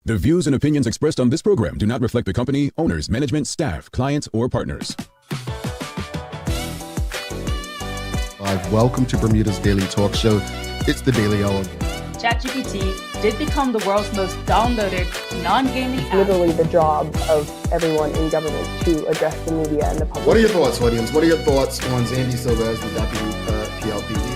The views and opinions expressed on this program do not reflect the company, owners, management, staff, clients, or partners. Welcome to Bermuda's Daily Talk Show. It's the Daily Hour. ChatGPT did become the world's most downloaded non-gaming app. Literally the job of everyone in government to address the media and the public. What are your thoughts, audience? What are your thoughts on Zandy Silva as the deputy PLP leader?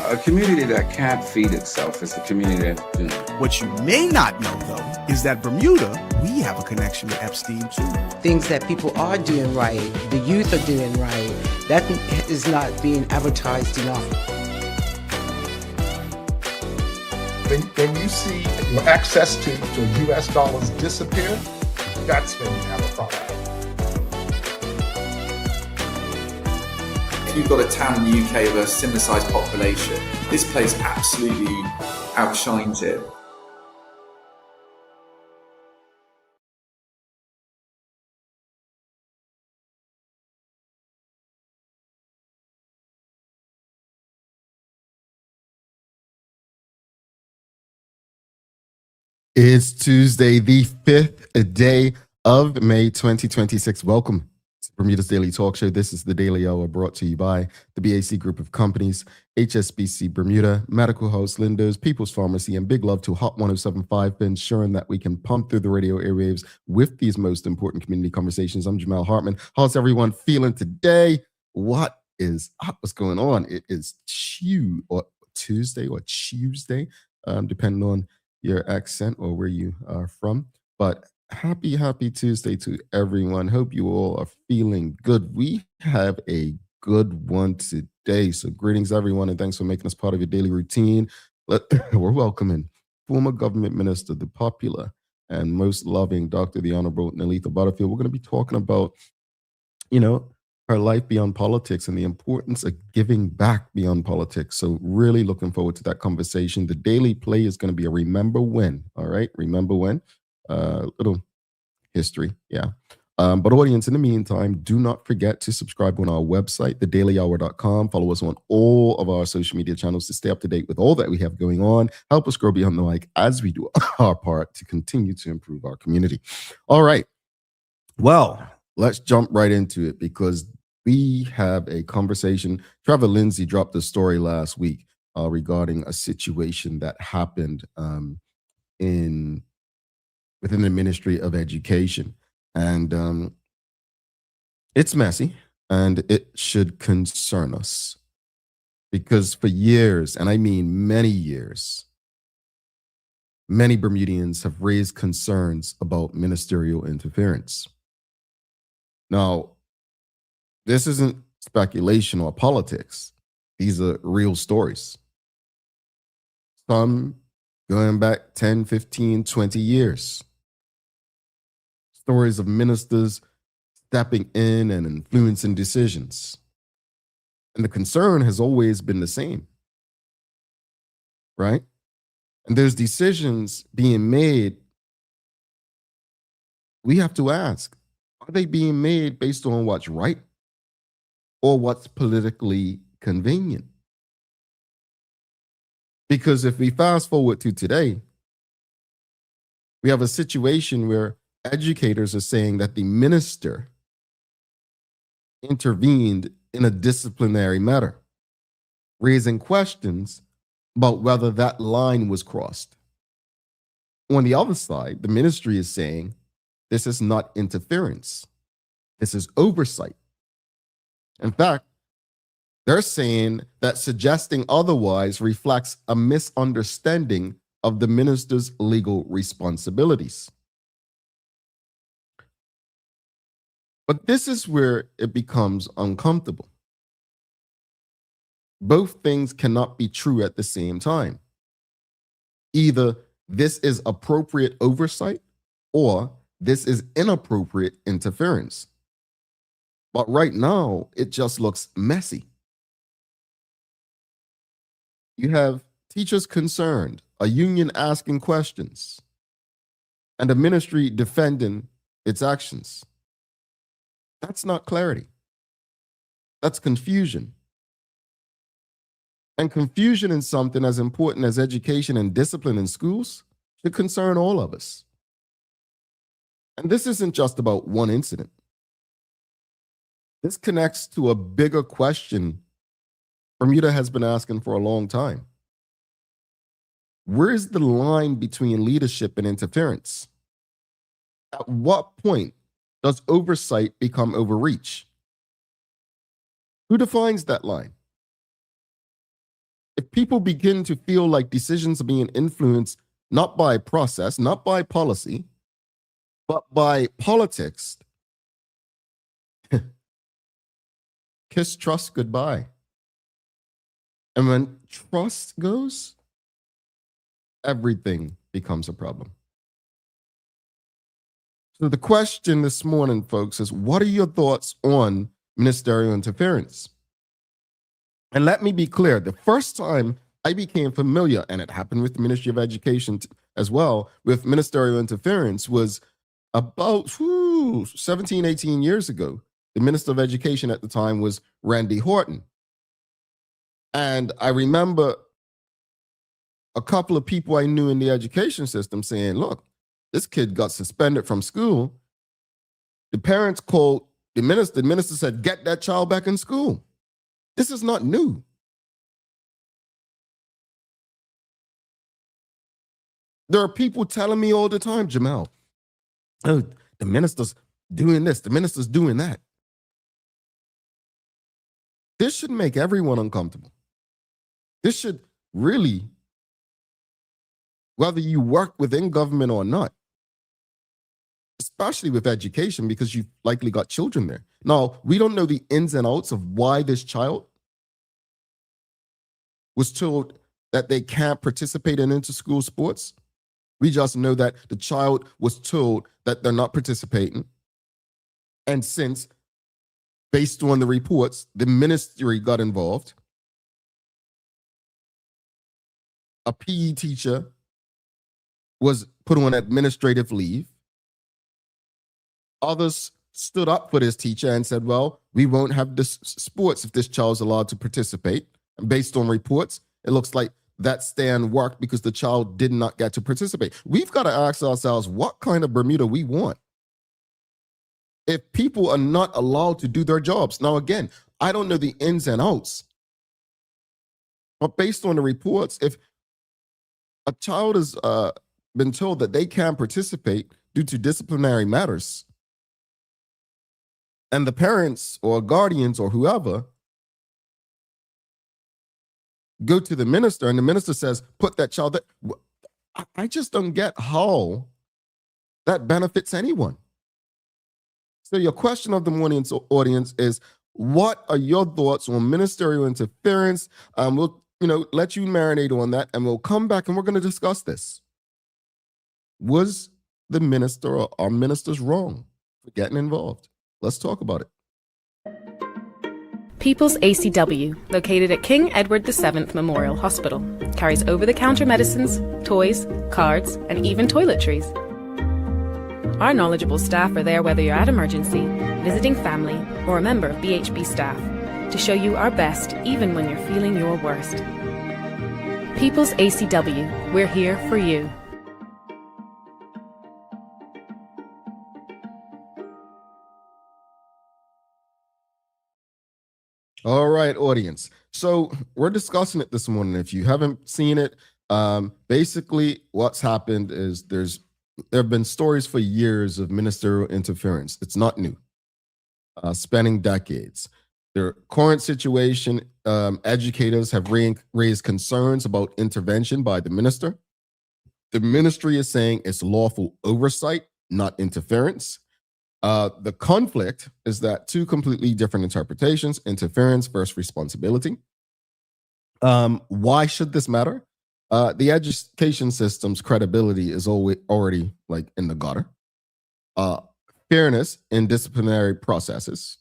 A community that can't feed itself is a community that... What you may not know, though, is that Bermuda, we have a connection to Epstein, too. Things that people are doing right, the youth are doing right, that is not being advertised enough. When you see your access to U.S. dollars disappear, that's when you have a problem. You've got a town in the UK with a similar sized population. This place absolutely outshines it. It's Tuesday, the 5th day of May 2026. Welcome to Bermuda's Daily Talk Show. This is the Daily Hour brought to you by the BAC Group of Companies, HSBC Bermuda, Medical House Lindos, People's Pharmacy, and big love to Hot 107.5 for ensuring that we can pump through the radio airwaves with these most important community conversations. I'm Jamal Hartman. How's everyone feeling today? What is up? What's going on? It is Tuesday, depending on your accent or where you are from. But happy Tuesday to everyone. Hope you all are feeling good. We have a good one today. So greetings, everyone, and thanks for making us part of your daily routine. We're welcoming former government minister, the popular and most loving Dr. the Honorable Neletha Butterfield. We're going to be talking about, her life beyond politics and the importance of giving back beyond politics. So really looking forward to that conversation. The daily play is going to be a remember when. All right. Remember when. Little history. Yeah. But audience, in the meantime, do not forget to subscribe on our website, thedailyhour.com. Follow us on all of our social media channels to stay up to date with all that we have going on. Help us grow beyond the mic as we do our part to continue to improve our community. All right. Well, let's jump right into it because we have a conversation. Trevor Lindsay dropped a story last week regarding a situation that happened within the Ministry of Education. And it's messy and it should concern us because for years, and I mean many years, many Bermudians have raised concerns about ministerial interference. Now, this isn't speculation or politics. These are real stories. Some going back 10, 15, 20 years. Stories of ministers stepping in and influencing decisions. And the concern has always been the same, right? And there's decisions being made. We have to ask, are they being made based on what's right or what's politically convenient? Because if we fast forward to today, we have a situation where educators are saying that the minister intervened in a disciplinary matter, raising questions about whether that line was crossed. On the other side, the ministry is saying this is not interference. This is oversight. In fact, they're saying that suggesting otherwise reflects a misunderstanding of the minister's legal responsibilities. But this is where it becomes uncomfortable. Both things cannot be true at the same time. Either this is appropriate oversight or this is inappropriate interference. But right now, it just looks messy. You have teachers concerned, a union asking questions, and a ministry defending its actions. That's not clarity. That's confusion. And confusion in something as important as education and discipline in schools should concern all of us. And this isn't just about one incident. This connects to a bigger question Bermuda has been asking for a long time. Where is the line between leadership and interference? At what point does oversight become overreach? Who defines that line? If people begin to feel like decisions are being influenced not by process, not by policy, but by politics, kiss trust goodbye. And when trust goes, everything becomes a problem. So the question this morning, folks, is what are your thoughts on ministerial interference? And let me be clear, the first time I became familiar, and it happened with the Ministry of Education as well, with ministerial interference was about 17, 18 years ago. The Minister of Education at the time was Randy Horton. And I remember a couple of people I knew in the education system saying, look, this kid got suspended from school. The parents called the minister. The minister said, get that child back in school. This is not new. There are people telling me all the time, Jamal, oh, the minister's doing this, the minister's doing that. This should make everyone uncomfortable. This should really, whether you work within government or not, especially with education, because you've likely got children there. Now, we don't know the ins and outs of why this child was told that they can't participate in inter-school sports. We just know that the child was told that they're not participating. And since, based on the reports, the ministry got involved, a PE teacher was put on administrative leave. Others stood up for this teacher and said, well, we won't have this sports if this child's allowed to participate. And based on reports, it looks like that stand worked because the child did not get to participate. We've got to ask ourselves what kind of Bermuda we want if people are not allowed to do their jobs. Now, again, I don't know the ins and outs, but based on the reports, if a child has been told that they can't participate due to disciplinary matters, and the parents or guardians or whoever go to the minister and the minister says, put that child there. I just don't get how that benefits anyone. So your question of the morning audience is, what are your thoughts on ministerial interference? We'll let you marinate on that, and we'll come back and we're going to discuss this. Was the minister or our ministers wrong for getting involved? Let's talk about it. People's ACW, located at King Edward VII Memorial Hospital, carries over-the-counter medicines, toys, cards, and even toiletries. Our knowledgeable staff are there whether you're at emergency, visiting family, or a member of BHB staff, to show you our best even when you're feeling your worst. People's ACW, we're here for you. All right, audience. So we're discussing it this morning. If you haven't seen it, basically what's happened is there have been stories for years of ministerial interference. It's not new, spanning decades. The current situation, educators have raised concerns about intervention by the minister. The ministry is saying it's lawful oversight, not interference. The conflict is that two completely different interpretations, interference versus responsibility. Why should this matter? The education system's credibility is already like in the gutter. Fairness in disciplinary processes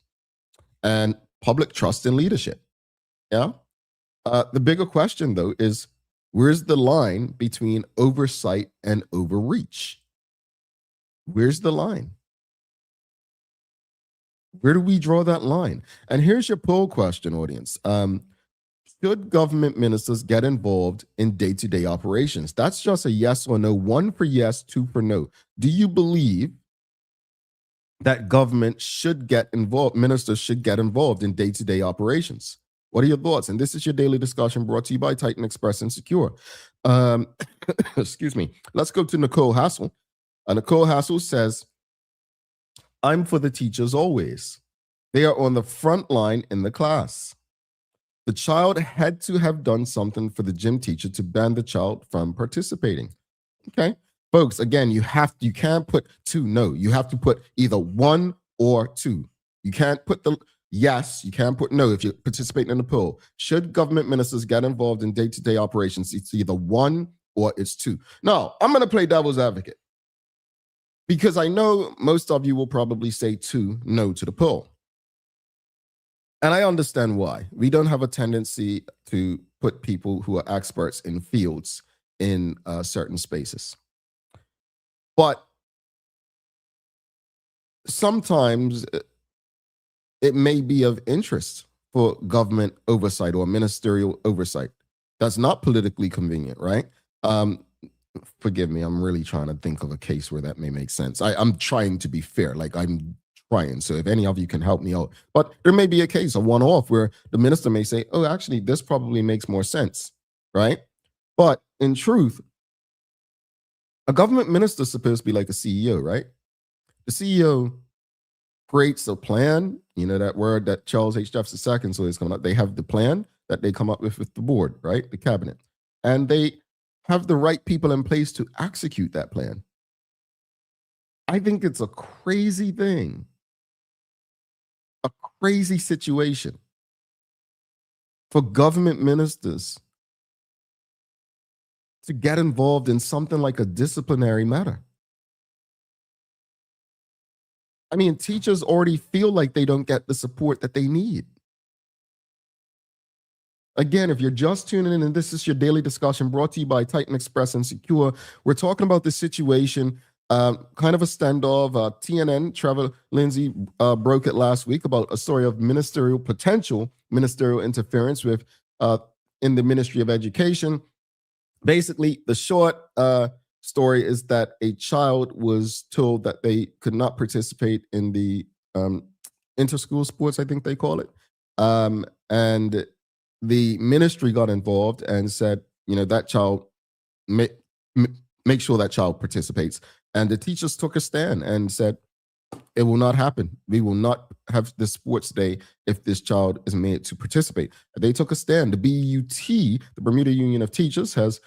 and public trust in leadership. Yeah. The bigger question, though, is where's the line between oversight and overreach? Where's the line? Where do we draw that line? And here's your poll question, audience. Should government ministers get involved in day-to-day operations? That's just a yes or no. 1 for yes, 2 for no. Do you believe that government should get involved, ministers should get involved in day-to-day operations? What are your thoughts? And this is your daily discussion brought to you by Titan Express and Secure. Excuse me. Let's go to Nicole Hassel. Nicole Hassel says, I'm for the teachers always. They are on the front line in the class. The child had to have done something for the gym teacher to ban the child from participating. Okay. Folks, again, you can't put 2 no. You have to put either 1 or 2. You can't put the yes, you can't put no if you're participating in the poll. Should government ministers get involved in day-to-day operations? It's either 1 or it's 2. Now, I'm going to play devil's advocate because I know most of you will probably say 2 no to the poll. And I understand why. We don't have a tendency to put people who are experts in fields in certain spaces. But sometimes it may be of interest for government oversight or ministerial oversight. That's not politically convenient, right? Forgive me, I'm really trying to think of a case where that may make sense. I'm trying to be fair, like I'm trying. So if any of you can help me out. But there may be a case, a one-off, where the minister may say, oh, actually, this probably makes more sense, right? But in truth, a government minister is supposed to be like a CEO, right? The CEO creates a plan, you know, that word that Charles H. Jefferson II so is coming up. They have the plan that they come up with the board, right? The cabinet. And they have the right people in place to execute that plan. I think it's a crazy thing, a crazy situation for government ministers to get involved in something like a disciplinary matter. I mean, teachers already feel like they don't get the support that they need. Again, if you're just tuning in and this is your daily discussion brought to you by Titan Express and Secure, we're talking about this situation, kind of a standoff. TNN, Trevor Lindsay broke it last week about a story of potential ministerial interference with in the Ministry of Education. Basically, the short story is that a child was told that they could not participate in the inter-school sports, I think they call it. And the ministry got involved and said, you know, that child, make sure that child participates. And the teachers took a stand and said, it will not happen. We will not have the sports day if this child is made to participate. They took a stand. The BUT, the Bermuda Union of Teachers, has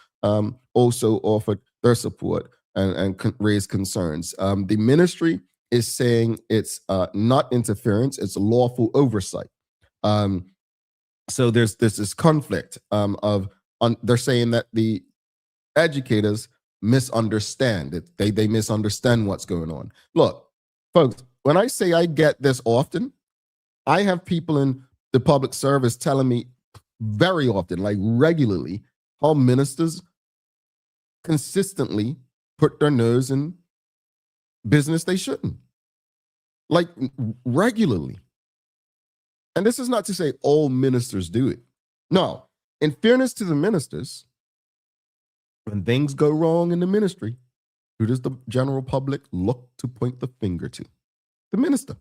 also offered their support and raised concerns. The ministry is saying it's not interference, it's lawful oversight. So there's this conflict they're saying that the educators misunderstand it. They misunderstand what's going on. Look, folks, when I say I get this often, I have people in the public service telling me very often, like regularly, how ministers consistently put their nose in business they shouldn't. Like regularly. And this is not to say all ministers do it. No, in fairness to the ministers, when things go wrong in the ministry, who does the general public look to point the finger to? The minister.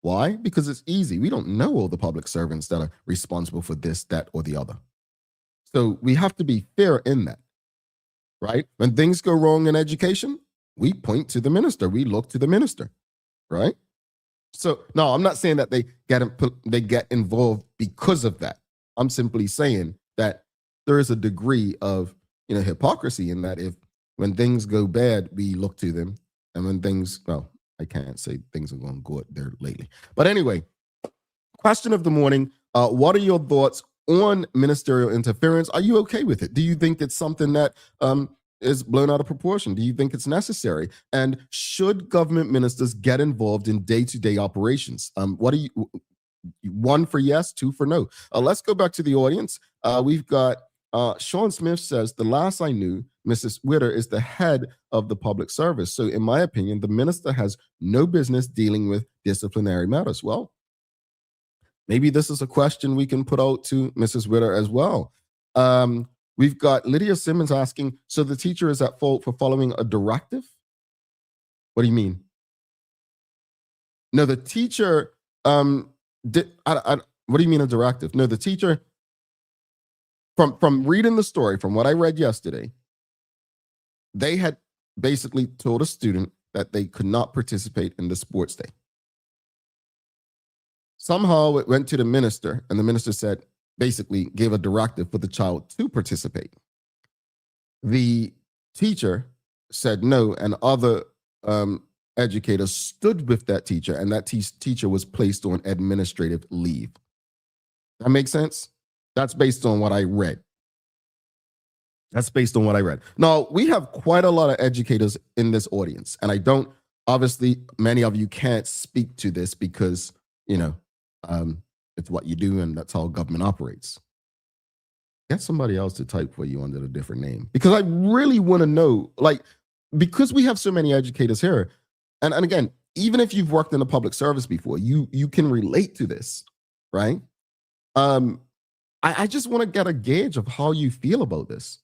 Why? Because it's easy. We don't know all the public servants that are responsible for this, that, or the other. So we have to be fair in that, right? When things go wrong in education, we point to the minister. We look to the minister, right? So no, I'm not saying that they get involved because of that. I'm simply saying that there is a degree of, you know, hypocrisy in that when things go bad, we look to them, and when things, well, I can't say things are going good there lately. But anyway, question of the morning: what are your thoughts on ministerial interference? Are you okay with it? Do you think it's something that is blown out of proportion? Do you think it's necessary? And should government ministers get involved in day-to-day operations? What are you? 1 for yes, 2 for no. Let's go back to the audience. We've got Sean Smith says, the last I knew, Mrs. Witter is the head of the public service. So in my opinion, the minister has no business dealing with disciplinary matters. Well, Maybe this is a question we can put out to Mrs. Ritter as well. We've got Lydia Simmons asking, so the teacher is at fault for following a directive? What do you mean? No, the teacher what do you mean a directive? No, the teacher, from reading the story, from what I read yesterday, they had basically told a student that they could not participate in the sports day. Somehow it went to the minister, and the minister said, basically gave a directive for the child to participate. The teacher said no, and other educators stood with that teacher, and that teacher was placed on administrative leave. That makes sense? That's based on what I read. Now, we have quite a lot of educators in this audience, and obviously, many of you can't speak to this because, it's what you do, and that's how government operates. Get somebody else to type for you under a different name, because I really want to know, because we have so many educators here, and again, even if you've worked in the public service before, you can relate to this, right? I just want to get a gauge of how you feel about this.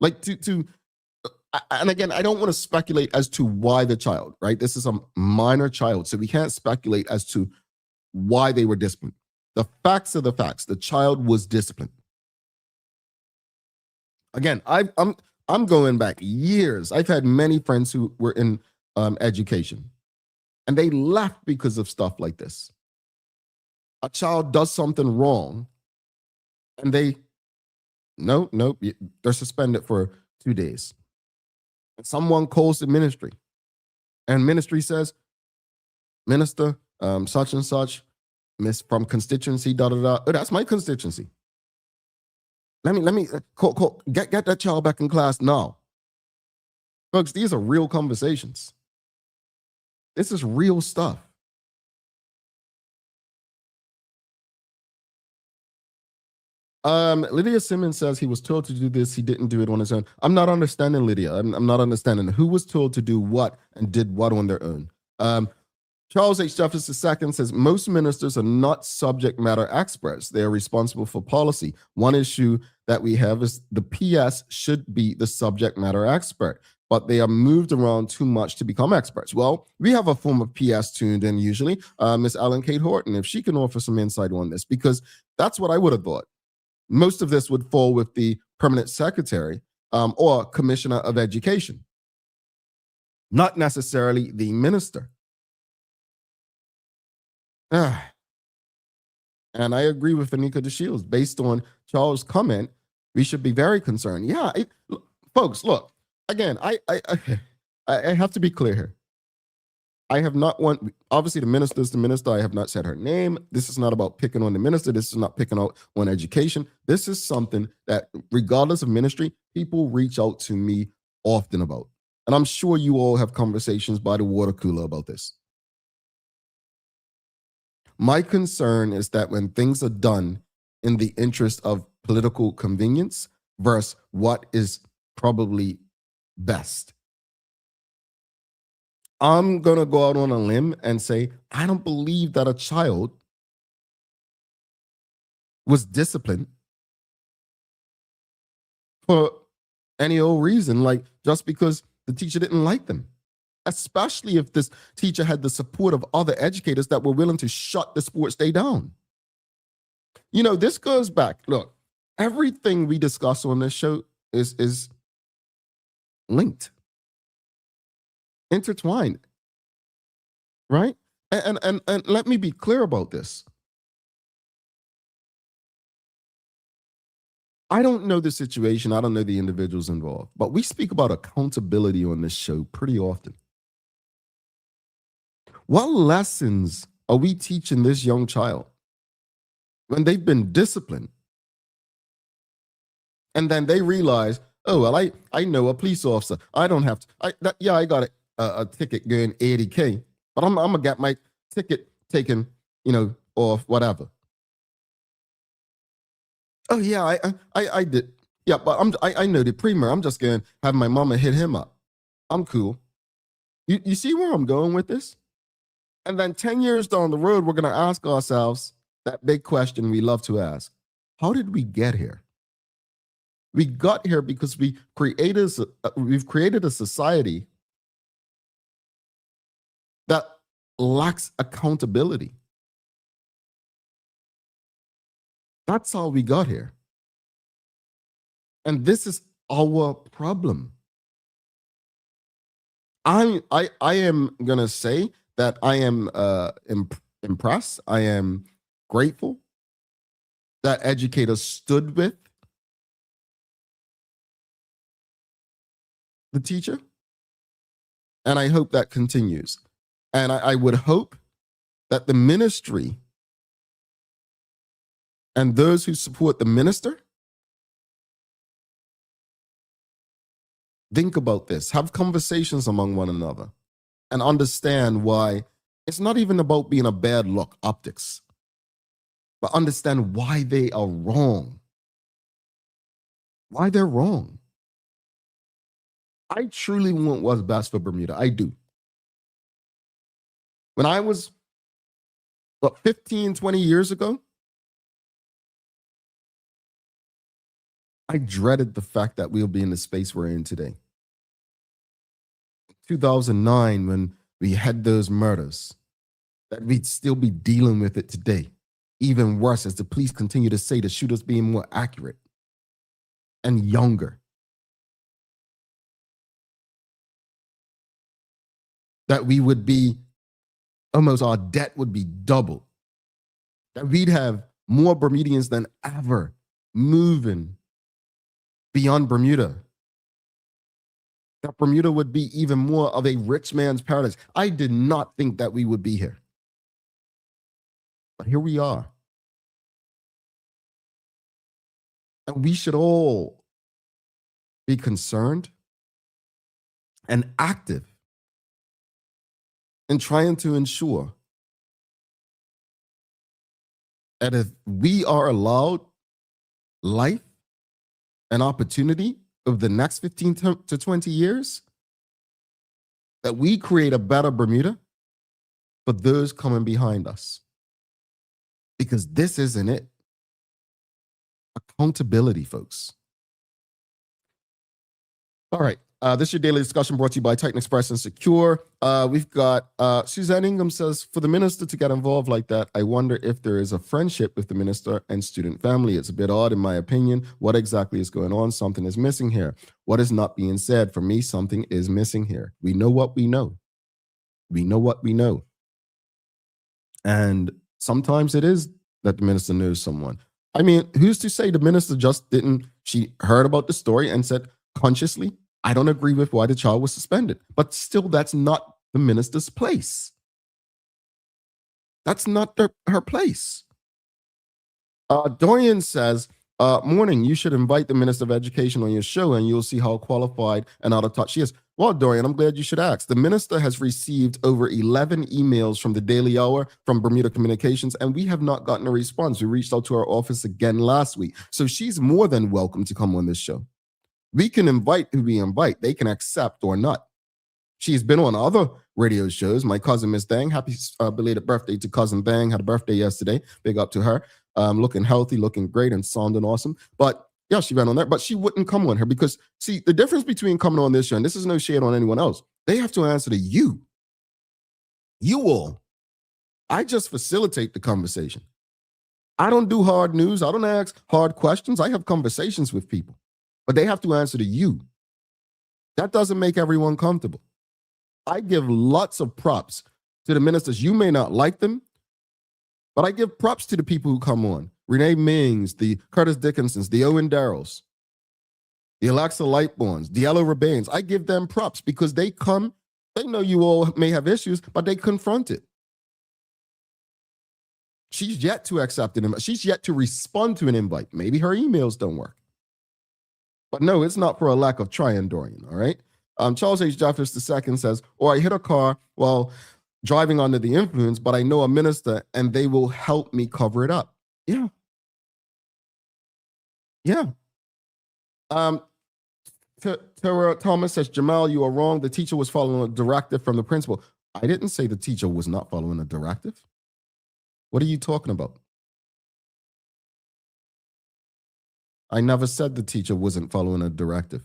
And again, I don't want to speculate as to why the child, right? This is a minor child, so we can't speculate as to why they were disciplined. The facts are the facts. The child was disciplined. Again, I'm going back years. I've had many friends who were in education, and they left because of stuff like this. A child does something wrong, and they're suspended for 2 days. Someone calls the ministry, and ministry says, Minister, such and such, miss from constituency, Oh, that's my constituency. Let me call, get that child back in class now. Folks, these are real conversations. This is real stuff. Lydia Simmons says he was told to do this. He didn't do it on his own. I'm not understanding, Lydia. I'm not understanding who was told to do what and did what on their own. Charles H. Jefferson II says most ministers are not subject matter experts. They are responsible for policy. One issue that we have is the PS should be the subject matter expert, but they are moved around too much to become experts. Well, we have a form of PS tuned in usually, Miss Ellen Kate Horton, if she can offer some insight on this, because that's what I would have thought. Most of this would fall with the permanent secretary or commissioner of education, not necessarily the minister. And I agree with Anika DeShields. Based on Charles' comment, we should be very concerned. Yeah, folks, look, again, I have to be clear here. I have not obviously the minister is the minister. I have not said her name. This is not about picking on the minister. This is not picking out on education. This is something that, regardless of ministry, people reach out to me often about. And I'm sure you all have conversations by the water cooler about this. My concern is that when things are done in the interest of political convenience versus what is probably best, I'm going to go out on a limb and say, I don't believe that a child was disciplined for any old reason, like just because the teacher didn't like them. Especially if this teacher had the support of other educators that were willing to shut the sports day down. This goes back. Look, everything we discuss on this show is linked, intertwined, right? And let me be clear about this. I don't know the situation. I don't know the individuals involved, but we speak about accountability on this show pretty often. What lessons are we teaching this young child when they've been disciplined? And then they realize, oh, well, I know a police officer. I don't have to. I got a ticket going $80K, but I'm going to get my ticket taken, off whatever. Oh, yeah, I did. Yeah, but I know the premier. I'm just going to have my mama hit him up. I'm cool. You see where I'm going with this? And then 10 years down the road, we're going to ask ourselves that big question we love to ask. How did we get here? We got here because we've created a society that lacks accountability. That's how we got here. And this is our problem. I am going to say that I am impressed. I am grateful that educators stood with the teacher. And I hope that continues. And I would hope that the ministry and those who support the minister think about this, have conversations among one another, and understand why it's not even about being a bad luck optics, but understand why they are wrong. Why they're wrong. I truly want what's best for Bermuda. I do. When I was, 15, 20 years ago, I dreaded the fact that we'll be in the space we're in today. 2009, when we had those murders, that we'd still be dealing with it today. Even worse, as the police continue to say the shooters being more accurate and younger. That we would be, almost our debt would be double. That we'd have more Bermudians than ever moving beyond Bermuda. That Bermuda would be even more of a rich man's paradise. I did not think that we would be here. But here we are. And we should all be concerned and active in trying to ensure that if we are allowed life and opportunity of the next 15 to 20 years, that we create a better Bermuda for those coming behind us. Because this isn't it. Accountability, folks. All right. This is your daily discussion brought to you by Titan Express and Secure. We've got Suzanne Ingham says, for the minister to get involved like that, I wonder if there is a friendship with the minister and student family. It's a bit odd, in my opinion. What exactly is going on? Something is missing here. What is not being said? For me, something is missing here. We know what we know. We know what we know. And sometimes it is that the minister knows someone. I mean, who's to say the minister just didn't, she heard about the story and said consciously, I don't agree with why the child was suspended. But still, that's not the minister's place. That's not her place. Dorian says, morning, you should invite the Minister of Education on your show and you'll see how qualified and out of touch she is. Well, Dorian, I'm glad you should ask. The minister has received over 11 emails from the Daily Hour, from Bermuda Communications, and we have not gotten a response. We reached out to our office again last week. So she's more than welcome to come on this show. We can invite who we invite. They can accept or not. She's been on other radio shows. My cousin, Miss Dang, happy belated birthday to cousin Dang. Had a birthday yesterday. Big up to her. Looking healthy, looking great, and sounding awesome. But yeah, she ran on there, but she wouldn't come on her because, see, the difference between coming on this show, and this is no shade on anyone else, they have to answer to you. You all. I just facilitate the conversation. I don't do hard news. I don't ask hard questions. I have conversations with people. But they have to answer to you. That doesn't make everyone comfortable. I give lots of props to the ministers. You may not like them, but I give props to the people who come on. Renee Mings, the Curtis Dickinsons, the Owen Darrells, the Alexa Lightborns, the Ella Rabains. I give them props because they come, they know you all may have issues, but they confront it. She's yet to accept an invite. She's yet to respond to an invite. Maybe her emails don't work. But no, it's not for a lack of trying, Dorian, all right? Charles H. Jeffers II says, or I hit a car while driving under the influence, but I know a minister and they will help me cover it up. Yeah. Yeah. Tara Thomas says, Jamal, you are wrong. The teacher was following a directive from the principal. I didn't say the teacher was not following a directive. What are you talking about? I never said the teacher wasn't following a directive.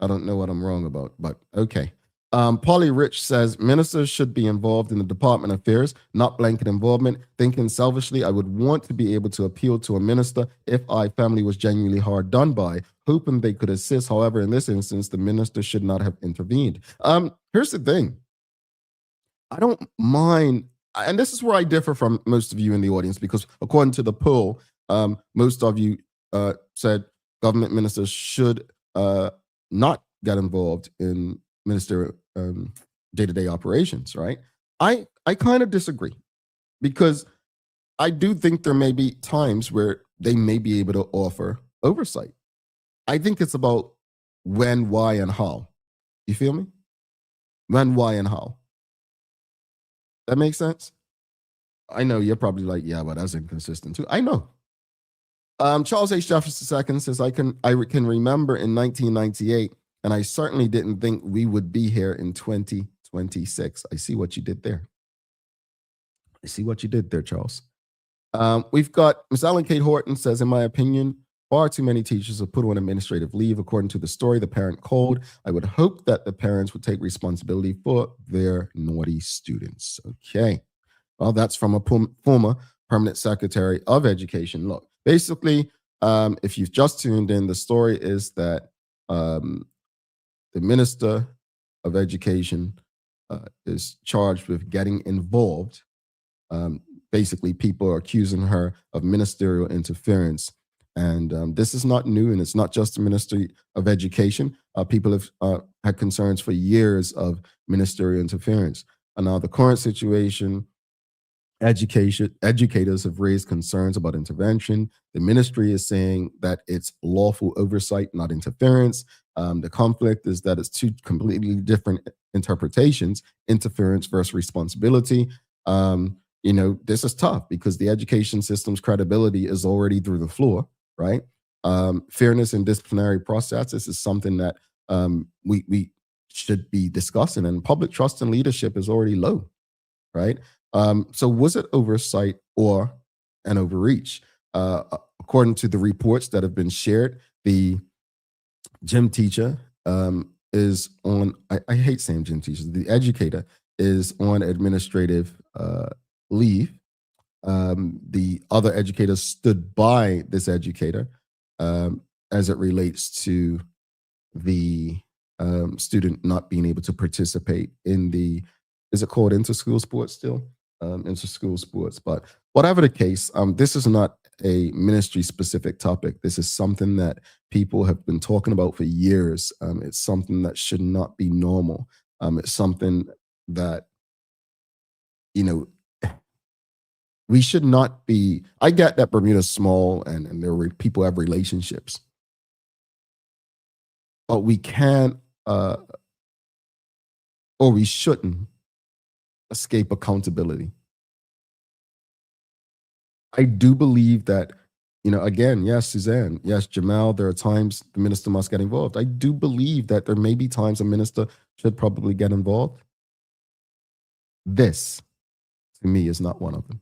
I don't know what I'm wrong about, but okay. Polly Rich says ministers should be involved in the department affairs, not blanket involvement. Thinking selfishly, I would want to be able to appeal to a minister if our family was genuinely hard done by, hoping they could assist. However, in this instance, the minister should not have intervened. Here's the thing. I don't mind, and this is where I differ from most of you in the audience, because according to the poll, most of you said government ministers should not get involved in ministerial day-to-day operations, right? I kind of disagree, because I do think there may be times where they may be able to offer oversight. I think it's about when, why, and how. You feel me? When, why, and how. That makes sense? I know you're probably like, yeah, but that's inconsistent too. I know. Charles H. Jefferson II says, I can remember in 1998, and I certainly didn't think we would be here in 2026. I see what you did there. I see what you did there, Charles. We've got Ms. Ellen Kate Horton says, in my opinion, far too many teachers are put on administrative leave. According to the story, the parent called. I would hope that the parents would take responsibility for their naughty students. Okay. Well, that's from a former permanent secretary of education. Look, basically, if you've just tuned in, the story is that the minister of education is charged with getting involved. Basically, people are accusing her of ministerial interference. And this is not new, and it's not just the Ministry of Education. People have had concerns for years of ministerial interference. And now the current situation, educators have raised concerns about intervention. The ministry is saying that it's lawful oversight, not interference. The conflict is that it's two completely different interpretations, interference versus responsibility. This is tough because the education system's credibility is already through the floor. Right? Fairness in disciplinary processes is something that we should be discussing, and public trust in leadership is already low, right? So was it oversight or an overreach? According to the reports that have been shared, the gym teacher is on, I hate saying gym teachers, the educator is on administrative leave. The other educators stood by this educator as it relates to the student not being able to participate in the, is it called inter-school sports still? Inter-school sports. But whatever the case, this is not a ministry-specific topic. This is something that people have been talking about for years. It's something that should not be normal. It's something that, we should not be. I get that Bermuda's small and people have relationships, but we can't or we shouldn't escape accountability. I do believe that, again, yes, Suzanne, yes, Jamal, there are times the minister must get involved. I do believe that there may be times a minister should probably get involved. This, to me, is not one of them.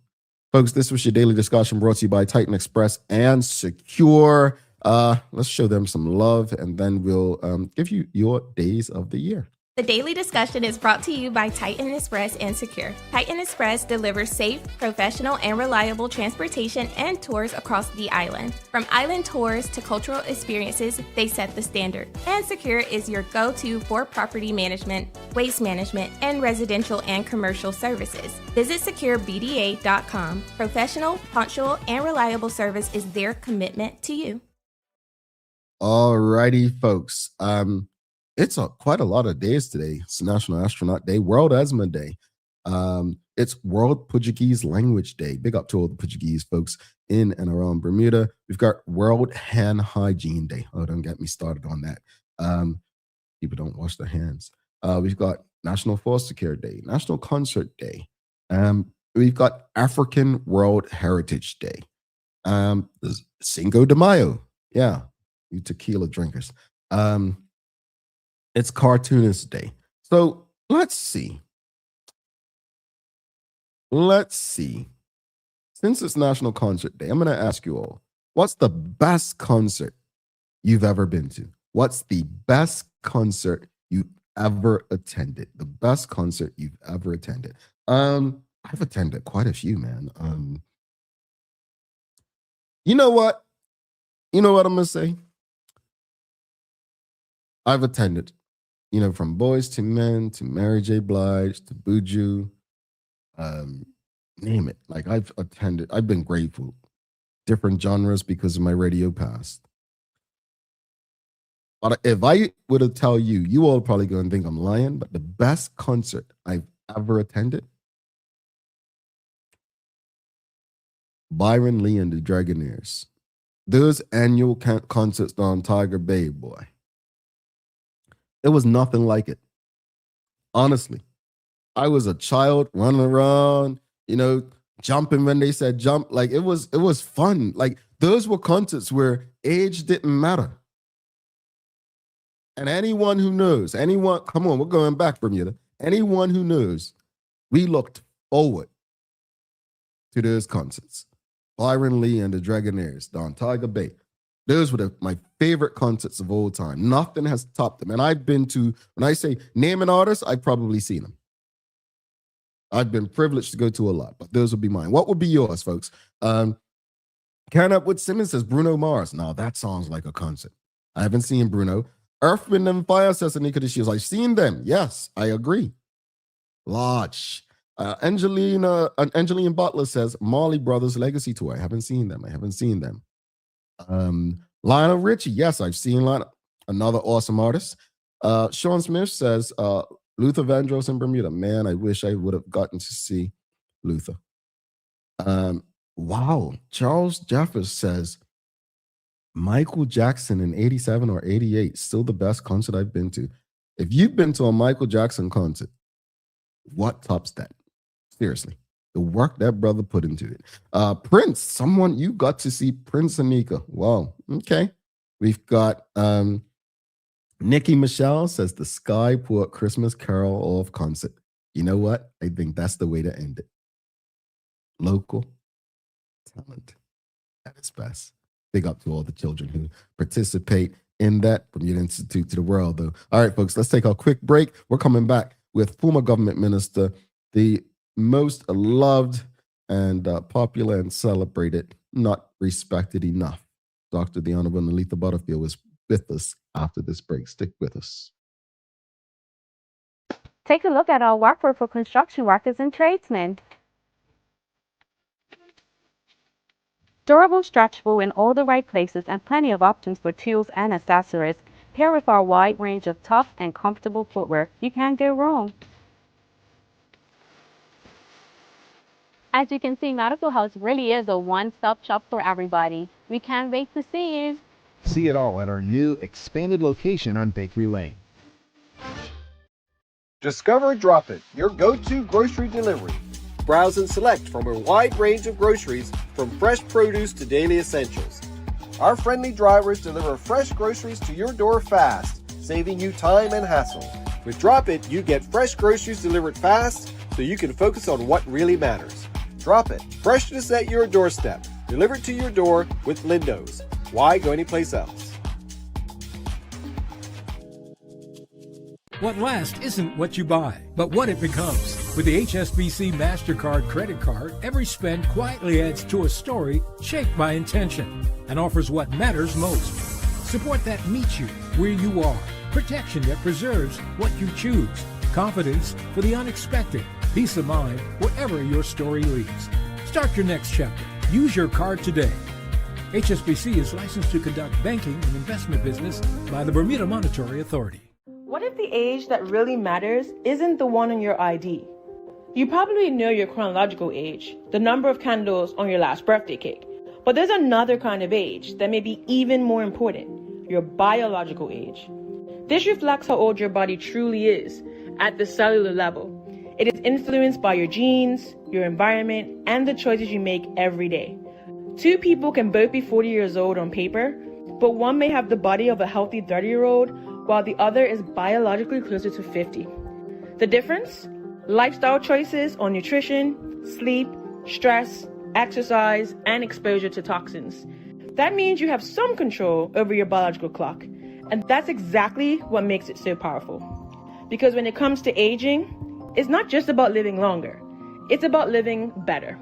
Folks, this was your daily discussion brought to you by Titan Express and Secure. Let's show them some love, and then we'll give you your days of the year. The daily discussion is brought to you by Titan Express and Secure. Titan Express delivers safe, professional, and reliable transportation and tours across the island. From island tours to cultural experiences, they set the standard. And Secure is your go-to for property management, waste management, and residential and commercial services. Visit securebda.com. Professional, punctual, and reliable service is their commitment to you. All righty, folks. It's quite a lot of days today. It's National Astronaut Day, World Asthma Day. It's World Portuguese Language Day. Big up to all the Portuguese folks in and around Bermuda. We've got World Hand Hygiene Day. Oh, don't get me started on that. People don't wash their hands. We've got National Foster Care Day, National Concert Day. We've got African World Heritage Day. Cinco de Mayo. Yeah, you tequila drinkers. It's Cartoonist Day. So let's see. Since it's National Concert Day, I'm going to ask you all, what's the best concert you've ever been to? What's the best concert you've ever attended? The best concert you've ever attended. I've attended quite a few, man. You know what? I'm going to say? I've attended, from Boys to Men to Mary J. Blige to Buju, name it. Like I've been grateful. Different genres because of my radio past. But if I were to tell you, you all probably going to think I'm lying, but the best concert I've ever attended, Byron Lee and the Dragonaires. Those annual concerts on Tiger Bay, boy. It was nothing like it. Honestly. I was a child running around, jumping when they said jump. Like it was fun. Like those were concerts where age didn't matter. And anyone who knows, come on, we're going back, Bermuda. Anyone who knows, we looked forward to those concerts. Byron Lee and the Dragonaires on Tiger Bay. Those were my favorite concerts of all time. Nothing has topped them. And I've been to, when I say name an artist, I've probably seen them. I've been privileged to go to a lot, but those would be mine. What would be yours, folks? Karen Upwood Simmons says Bruno Mars. Now that sounds like a concert. I haven't seen Bruno. Earth, Wind, and Fire says Anika the Shields. I've seen them. Yes, I agree. Large. Angeline Butler says Marley Brothers Legacy Tour. I haven't seen them. Lionel Richie. Yes, I've seen Lionel. Another awesome artist. Sean Smith says Luther Vandross in Bermuda. Man, I wish I would have gotten to see Luther. Wow. Charles Jeffers says Michael Jackson in 87 or 88, still the best concert I've been to. If you've been to a Michael Jackson concert, what tops that? Seriously. The work that brother put into it. Prince, you got to see Prince Anika. Wow. Okay. We've got Nikki Michelle says the Skyport Christmas Carol off concert. You know what? I think that's the way to end it. Local talent at its best. Big up to all the children who participate in that Bermuda Institute to the world, though. All right, folks, let's take a quick break. We're coming back with former government minister, the most loved and popular and celebrated, not respected enough. Dr. the Honorable Neletha Butterfield is with us after this break. Stick with us. Take a look at our workforce for construction workers and tradesmen. Durable, stretchable in all the right places and plenty of options for tools and accessories. Paired with our wide range of tough and comfortable footwear, you can't go wrong. As you can see, Medical House really is a one-stop shop for everybody. We can't wait to see you. See it all at our new expanded location on Bakery Lane. Discover Drop It, your go-to grocery delivery. Browse and select from a wide range of groceries, from fresh produce to daily essentials. Our friendly drivers deliver fresh groceries to your door fast, saving you time and hassle. With Drop It, you get fresh groceries delivered fast so you can focus on what really matters. Drop It, freshness at your doorstep, delivered to your door with Lindo's. Why go anyplace else? What lasts isn't what you buy, but what it becomes. With the HSBC MasterCard credit card, every spend quietly adds to a story shaped by intention and offers what matters most. Support that meets you where you are. Protection that preserves what you choose. Confidence for the unexpected. Peace of mind wherever your story leads. Start your next chapter. Use your card today. HSBC is licensed to conduct banking and investment business by the Bermuda Monetary Authority. What if the age that really matters isn't the one on your ID? You probably know your chronological age, the number of candles on your last birthday cake. But there's another kind of age that may be even more important, your biological age. This reflects how old your body truly is at the cellular level. It is influenced by your genes, your environment, and the choices you make every day. Two people can both be 40 years old on paper, but one may have the body of a healthy 30-year-old while the other is biologically closer to 50. The difference? Lifestyle choices on nutrition, sleep, stress, exercise, and exposure to toxins. That means you have some control over your biological clock. And that's exactly what makes it so powerful. Because when it comes to aging, it's not just about living longer. It's about living better.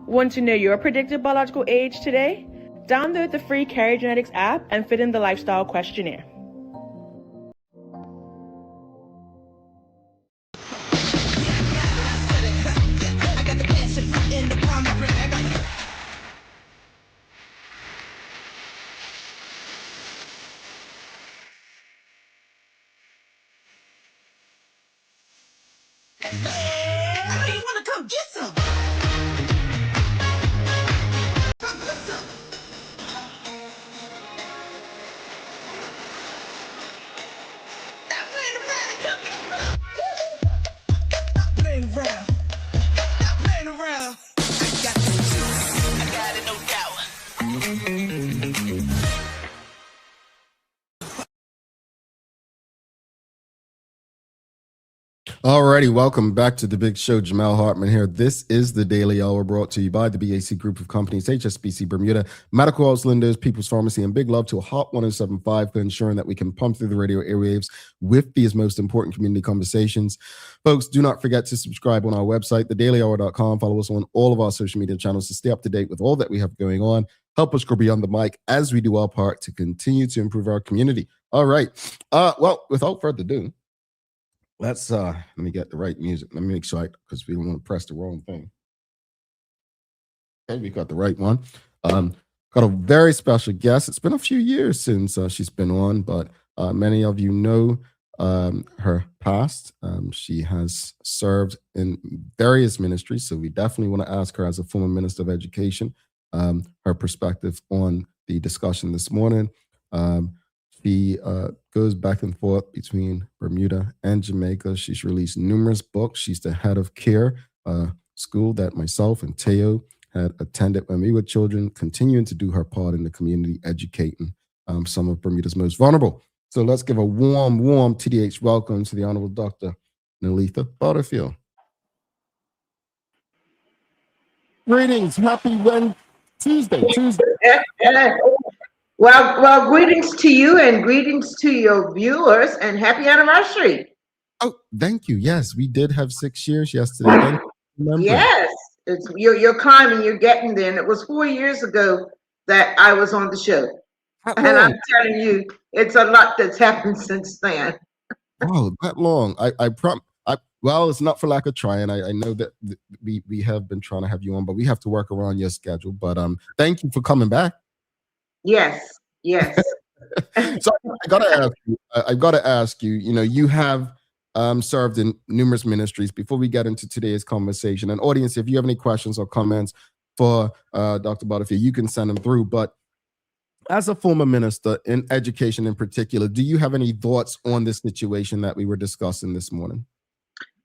Want to know your predicted biological age today? Download the free Carrier Genetics app and fill in the lifestyle questionnaire. Alrighty, welcome back to the big show. Jamal Hartman here. This is the Daily Hour brought to you by the BAC Group of Companies, HSBC Bermuda, Medical House Lenders, People's Pharmacy, and big love to a Hot 107.5 for ensuring that we can pump through the radio airwaves with these most important community conversations. Folks, do not forget to subscribe on our website, thedailyhour.com. Follow us on all of our social media channels to stay up to date with all that we have going on. Help us grow beyond the mic as we do our part to continue to improve our community. All right. Well, without further ado, let's let me get the right music. Let me make sure because we don't want to press the wrong thing. Okay, we got the right one. Got a very special guest. It's been a few years since she's been on, but many of you know her past. She has served in various ministries, so we definitely want to ask her, as a former Minister of Education, her perspective on the discussion this morning. She goes back and forth between Bermuda and Jamaica. She's released numerous books. She's the head of CARE, school that myself and Teo had attended when we were children, continuing to do her part in the community, educating some of Bermuda's most vulnerable. So let's give a warm TDH welcome to the Honorable Dr. Neletha Butterfield. Greetings. Happy Tuesday. Well, greetings to you and greetings to your viewers and happy anniversary. Oh, thank you. Yes, we did have 6 years yesterday. Yes, you're climbing, you're getting there. And it was 4 years ago that I was on the show. And I'm telling you, it's a lot that's happened since then. Wow, that long. Well, it's not for lack of trying. I know that we have been trying to have you on, but we have to work around your schedule. But thank you for coming back. Yes. So I gotta ask you. You know, you have served in numerous ministries. Before we get into today's conversation, and audience, if you have any questions or comments for Dr. Butterfield, you can send them through. But as a former minister in education, in particular, do you have any thoughts on this situation that we were discussing this morning?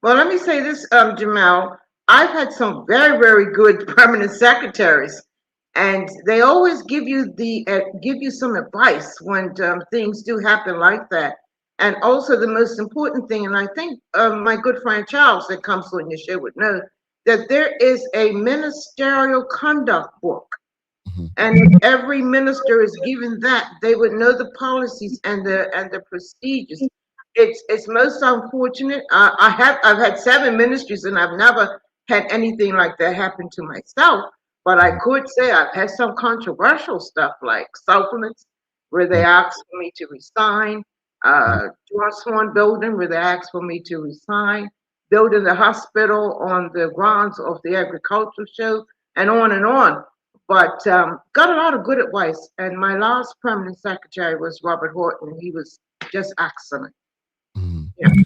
Well, let me say this, Jamal. I've had some very, very good permanent secretaries. And they always give you some advice when things do happen like that. And also the most important thing, and I think my good friend Charles that comes on your show would know, that there is a ministerial conduct book. Mm-hmm. And if every minister is given that, they would know the policies and the procedures. It's most unfortunate. I've had 7 ministries and I've never had anything like that happen to myself. But I could say I've had some controversial stuff like supplements where they asked for me to resign, John Swan building where they asked for me to resign, building the hospital on the grounds of the agricultural show, and on and on. But got a lot of good advice. And my last permanent secretary was Robert Horton. He was just excellent. Mm-hmm. Yeah.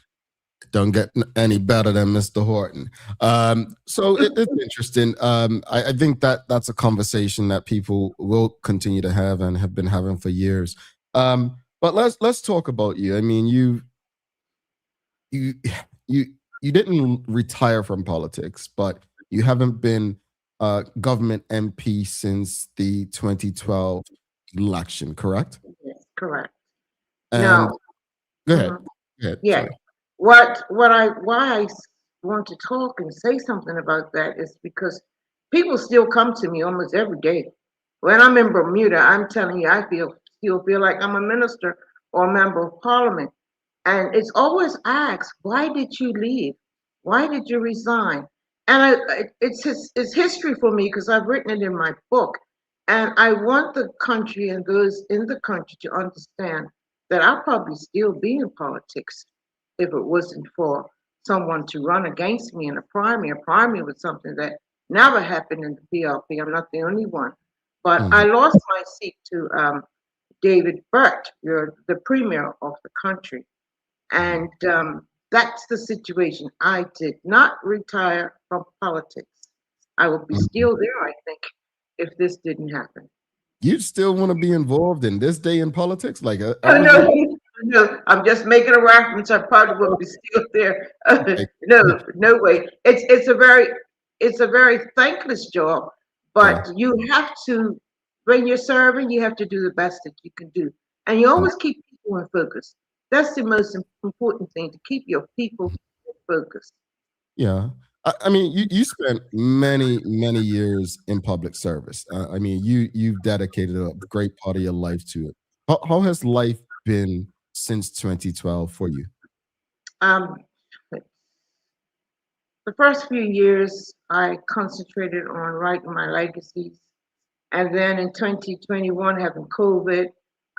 Don't get any better than Mr. Horton. So it's interesting. I think that's a conversation that people will continue to have and have been having for years. But let's talk about you. I mean, you didn't retire from politics, but you haven't been government MP since the 2012 election, correct? Yes, correct. And no. Go ahead. Go ahead. Yeah. Sorry. Why I want to talk and say something about that is because people still come to me almost every day. When I'm in Bermuda, I'm telling you, I still feel like I'm a minister or a member of parliament. And it's always asked, why did you leave? Why did you resign? And it's history for me because I've written it in my book. And I want the country and those in the country to understand that I'll probably still be in politics if it wasn't for someone to run against me in a primary. A primary was something that never happened in the PLP. I'm not the only one. But I lost my seat to David Burt, the premier of the country. And that's the situation. I did not retire from politics. I would be still there, I think, if this didn't happen. You still want to be involved in this day in politics? Like, No, I'm just making a reference. I probably would be still there. No way. It's a very thankless job, but you have to, when you're serving, you have to do the best that you can do, and you always keep people in focus. That's the most important thing, to keep your people in focus. Yeah. I mean, you spent many years in public service. I mean, you've dedicated a great part of your life to it. How has life been since 2012 for you? The first few years, I concentrated on writing my legacies. And then in 2021, having COVID,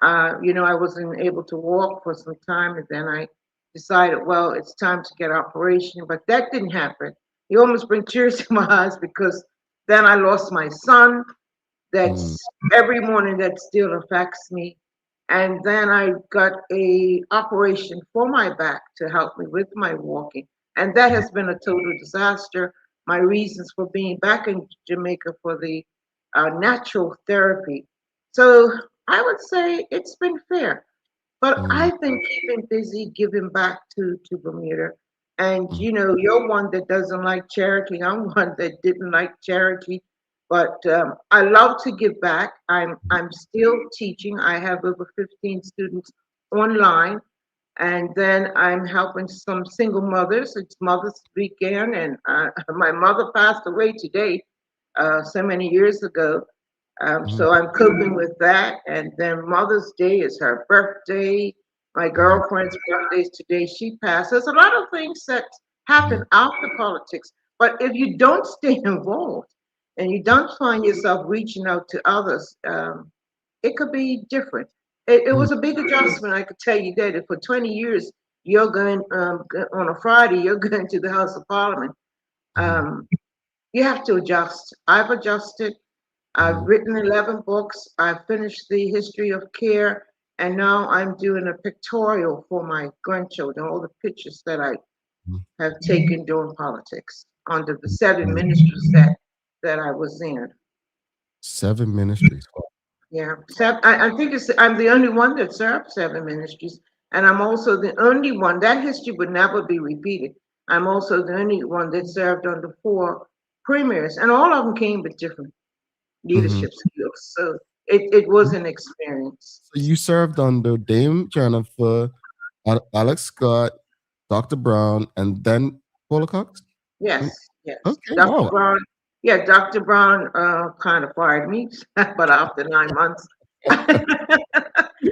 I wasn't able to walk for some time. And then I decided, well, it's time to get operation. But that didn't happen. You almost bring tears to my eyes because then I lost my son. That's every morning that still affects me. And then I got a operation for my back to help me with my walking. And that has been a total disaster. My reasons for being back in Jamaica for the natural therapy. So I would say it's been fair. But I've been keeping busy giving back to Bermuda. And you're one that doesn't like charity. I'm one that didn't like charity. But I love to give back. I'm still teaching. I have over 15 students online. And then I'm helping some single mothers. It's Mother's Weekend, and my mother passed away today, so many years ago. So I'm coping with that. And then Mother's Day is her birthday. My girlfriend's birthday is today. She passed. There's a lot of things that happen after politics. But if you don't stay involved and you don't find yourself reaching out to others, it could be different. It was a big adjustment, I could tell you that. If for 20 years, you're going, on a Friday, you're going to the House of Parliament. You have to adjust. I've adjusted. I've written 11 books. I've finished the history of care. And now I'm doing a pictorial for my grandchildren, all the pictures that I have taken during politics under the 7 ministries that I was in. 7 ministries. Yeah, I think I'm the only one that served 7 ministries. And I'm also the only one, that history would never be repeated. I'm also the only one that served under 4 premiers. And all of them came with different leadership skills. So it was an experience. So you served under Dame Jennifer, Alex Scott, Dr. Brown, and then Paula Cox? Yes, yes. Okay, Dr. wow. Brown, yeah, Dr. Brown kind of fired me, but after 9 months,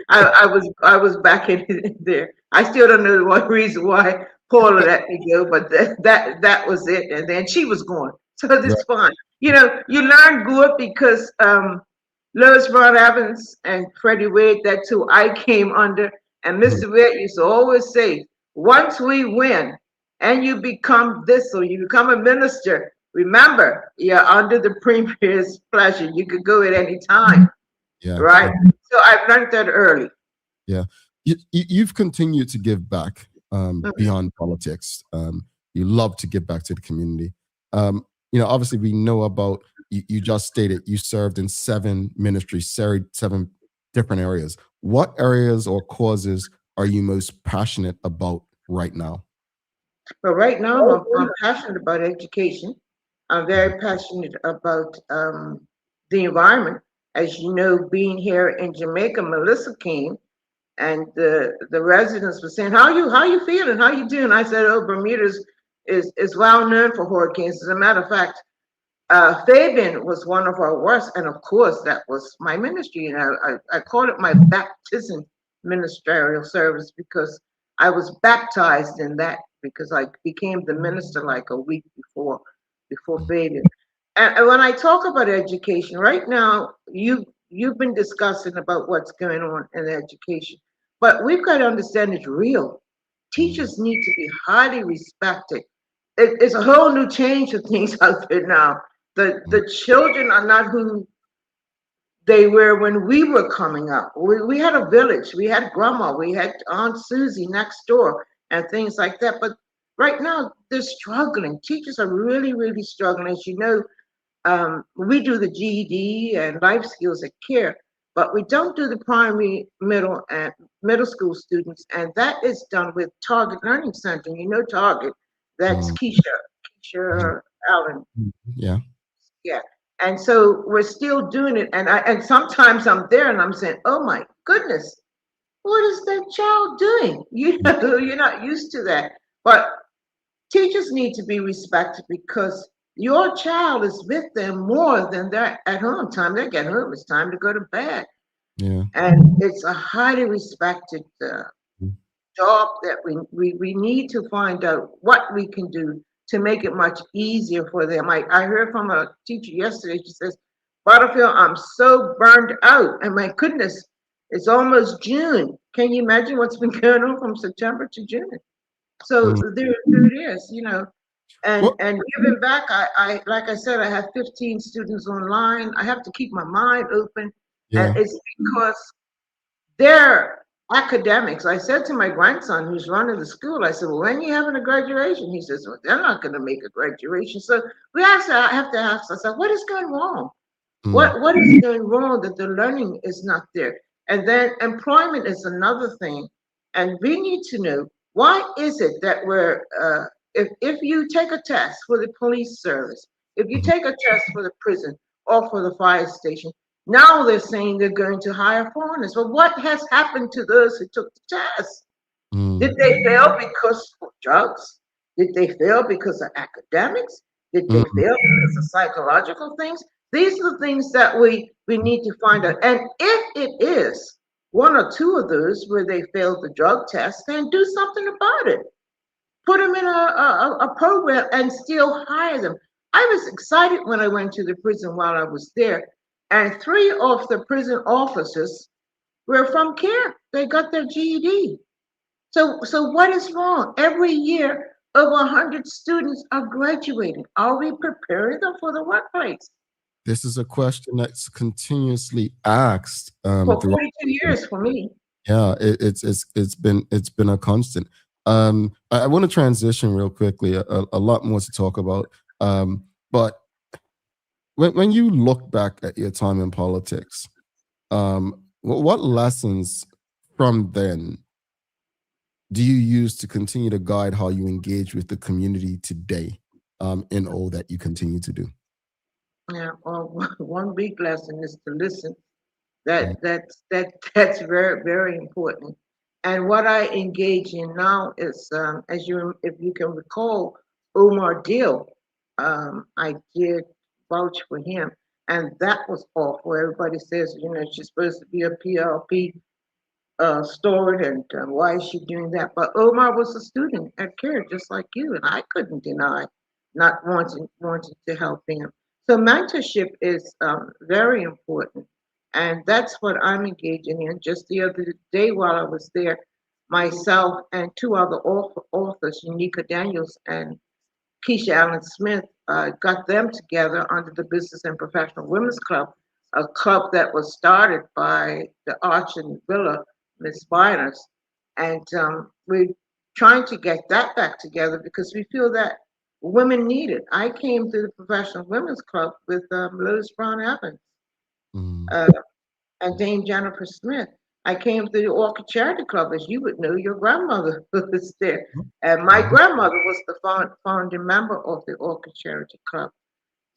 I was back in there. I still don't know what reason why Paula let me go, but that was it. And then she was gone, so it's fine. You learn good because Lois Brown Evans and Freddie Wade, that's who I came under. And Mr. Wade used to always say, once we win and you become this or you become a minister, remember, you're under the premier's pleasure. You could go at any time. Yeah. Right? So I've learned that early. Yeah. You've continued to give back beyond politics. You love to give back to the community. Obviously we know about, you just stated you served in 7 ministries, 7 different areas. What areas or causes are you most passionate about right now? Well, right now I'm passionate about education. I'm very passionate about the environment. As you know, being here in Jamaica, Melissa came and the residents were saying, how you feeling? How you doing? I said, oh, Bermuda is well known for hurricanes. As a matter of fact, Fabian was one of our worst, and of course that was my ministry. And I called it my baptism ministerial service because I was baptized in that because I became the minister like a week before Fabian. And when I talk about education, right now you've been discussing about what's going on in education, but we've got to understand it's real. Teachers need to be highly respected. It's a whole new change of things out there now. The children are not who they were when we were coming up. We had a village, we had grandma, we had Aunt Susie next door, and things like that. But right now, they're struggling. Teachers are really, really struggling. As you know, we do the GED and life skills at CARE, but we don't do the primary, middle, and middle school students, and that is done with Target Learning Center. You know Target, that's Keisha Allen. Yeah. Yeah. And so we're still doing it. And sometimes I'm there and I'm saying, oh my goodness, what is that child doing? You know, you're not used to that. But teachers need to be respected because your child is with them more than they're at home. Time they get home, it's time to go to bed. Yeah. And it's a highly respected job that we need to find out what we can do to make it much easier for them. I heard from a teacher yesterday, she says, Butterfield, I'm so burned out. And my goodness, it's almost June. Can you imagine what's been going on from September to June? So there it is, you know. And giving back, I like I said, I have 15 students online. I have to keep my mind open. Yeah. And it's because they're academics. I said to my grandson who's running the school, I said, well, when are you having a graduation? He says, well, they're not going to make a graduation. So I have to ask ourselves, what is going wrong? What is going wrong that the learning is not there? And then employment is another thing. And we need to know, why is it that if you take a test for the police service, if you take a test for the prison or for the fire station, now they're saying they're going to hire foreigners. Well, what has happened to those who took the test? Did they fail because of drugs? Did they fail because of academics? Did they fail because of psychological things? These are the things that we need to find out. And if it is one or two of those where they failed the drug test, then do something about it. Put them in a program and still hire them. I was excited when I went to the prison while I was there, and 3 of the prison officers were from CARE. They got their GED. So what is wrong? Every year, over 100 students are graduating. Are we preparing them for the workplace? This is a question that's continuously asked. For 42 years for me. Yeah, it's been a constant. I want to transition real quickly. A lot more to talk about. But when you look back at your time in politics, what lessons from then do you use to continue to guide how you engage with the community today, in all that you continue to do? Yeah, well, one big lesson is to listen. That's very, very important. And what I engage in now is, if you can recall, Omar Deal, I did vouch for him, and that was awful. Everybody says, you know, she's supposed to be a PLP stored, and why is she doing that? But Omar was a student at CARE, just like you, and I couldn't deny not wanting to help him. So mentorship is very important, and that's what I'm engaging in. Just the other day while I was there, myself and 2 other authors, Unica Daniels and Keisha Allen Smith, got them together under the Business and Professional Women's Club, a club that was started by the Arch and Villa, Ms. Biners. And we're trying to get that back together because we feel that women need it. I came through the Professional Women's Club with Lois Brown Evans and Dame Jennifer Smith. I came through the Orchid Charity Club, as you would know, your grandmother was there. And my grandmother was the founding member of the Orchid Charity Club.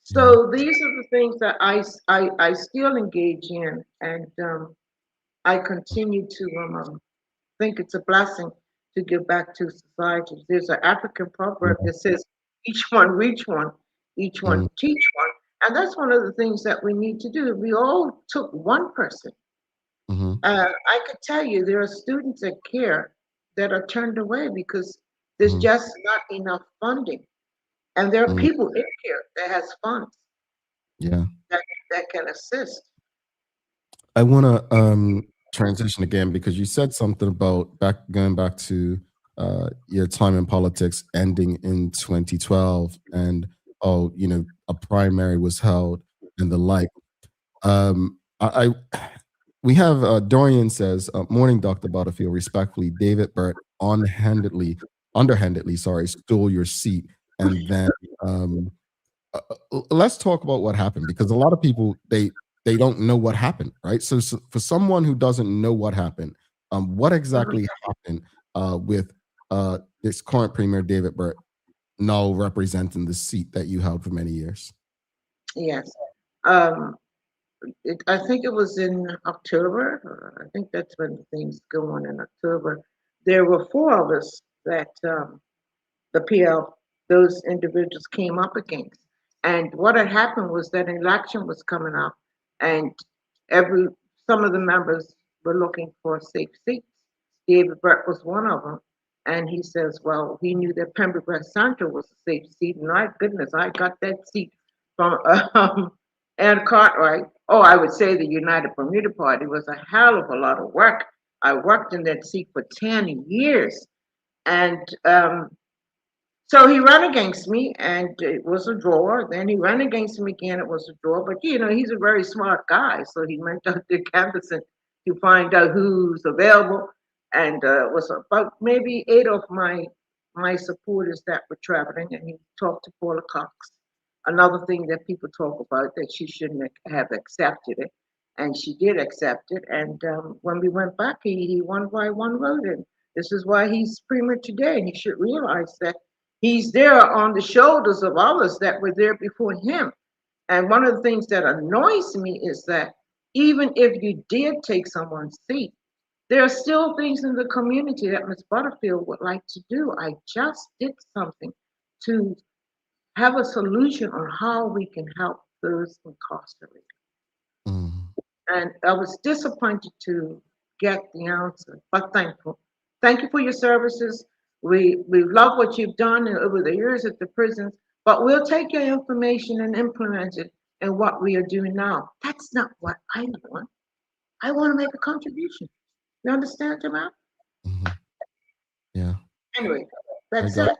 So these are the things that I still engage in, and I continue to think it's a blessing to give back to society. There's an African proverb that says, each one reach one, each one teach one. And that's one of the things that we need to do. We all took one person. I could tell you there are students at CARE that are turned away because there's just not enough funding. And there are people in CARE that has funds that can assist. I want to transition again because you said something about going back to your time in politics ending in 2012, and a primary was held and the like. We have Dorian says, "Morning, Dr. Butterfield. Respectfully, David Burt underhandedly, stole your seat." And then let's talk about what happened, because a lot of people they don't know what happened, right? So for someone who doesn't know what happened, what exactly happened with this current Premier David Burt now representing the seat that you held for many years? Yes. I think it was in October. I think that's when things go on in October. There were four of us that the PL, those individuals came up against. And what had happened was that an election was coming up, and some of the members were looking for safe seats. David Burt was one of them. And he says, well, he knew that Pembroke West Central was a safe seat. And my goodness, I got that seat from Ann Cartwright. Oh, I would say the United Bermuda Party was a hell of a lot of work. I worked in that seat for 10 years. And so he ran against me, and it was a draw. Then he ran against me again, it was a draw. But, he's a very smart guy. So he went out to canvassing to find out who's available. And it was about maybe 8 of my supporters that were traveling. And he talked to Paula Cox. Another thing that people talk about, that she shouldn't have accepted it. And she did accept it. And when we went back, he won by one vote. And this is why he's Premier today. And he should realize that he's there on the shoulders of others that were there before him. And one of the things that annoys me is that even if you did take someone's seat, there are still things in the community that Ms. Butterfield would like to do. I just did something to have a solution on how we can help those incarcerated. And I was disappointed to get the answer, but thankful. Thank you for your services. We love what you've done over the years at the prisons, but we'll take your information and implement it in what we are doing now. That's not what I want. I want to make a contribution. You understand, Jamal? Yeah. Anyway, that's it.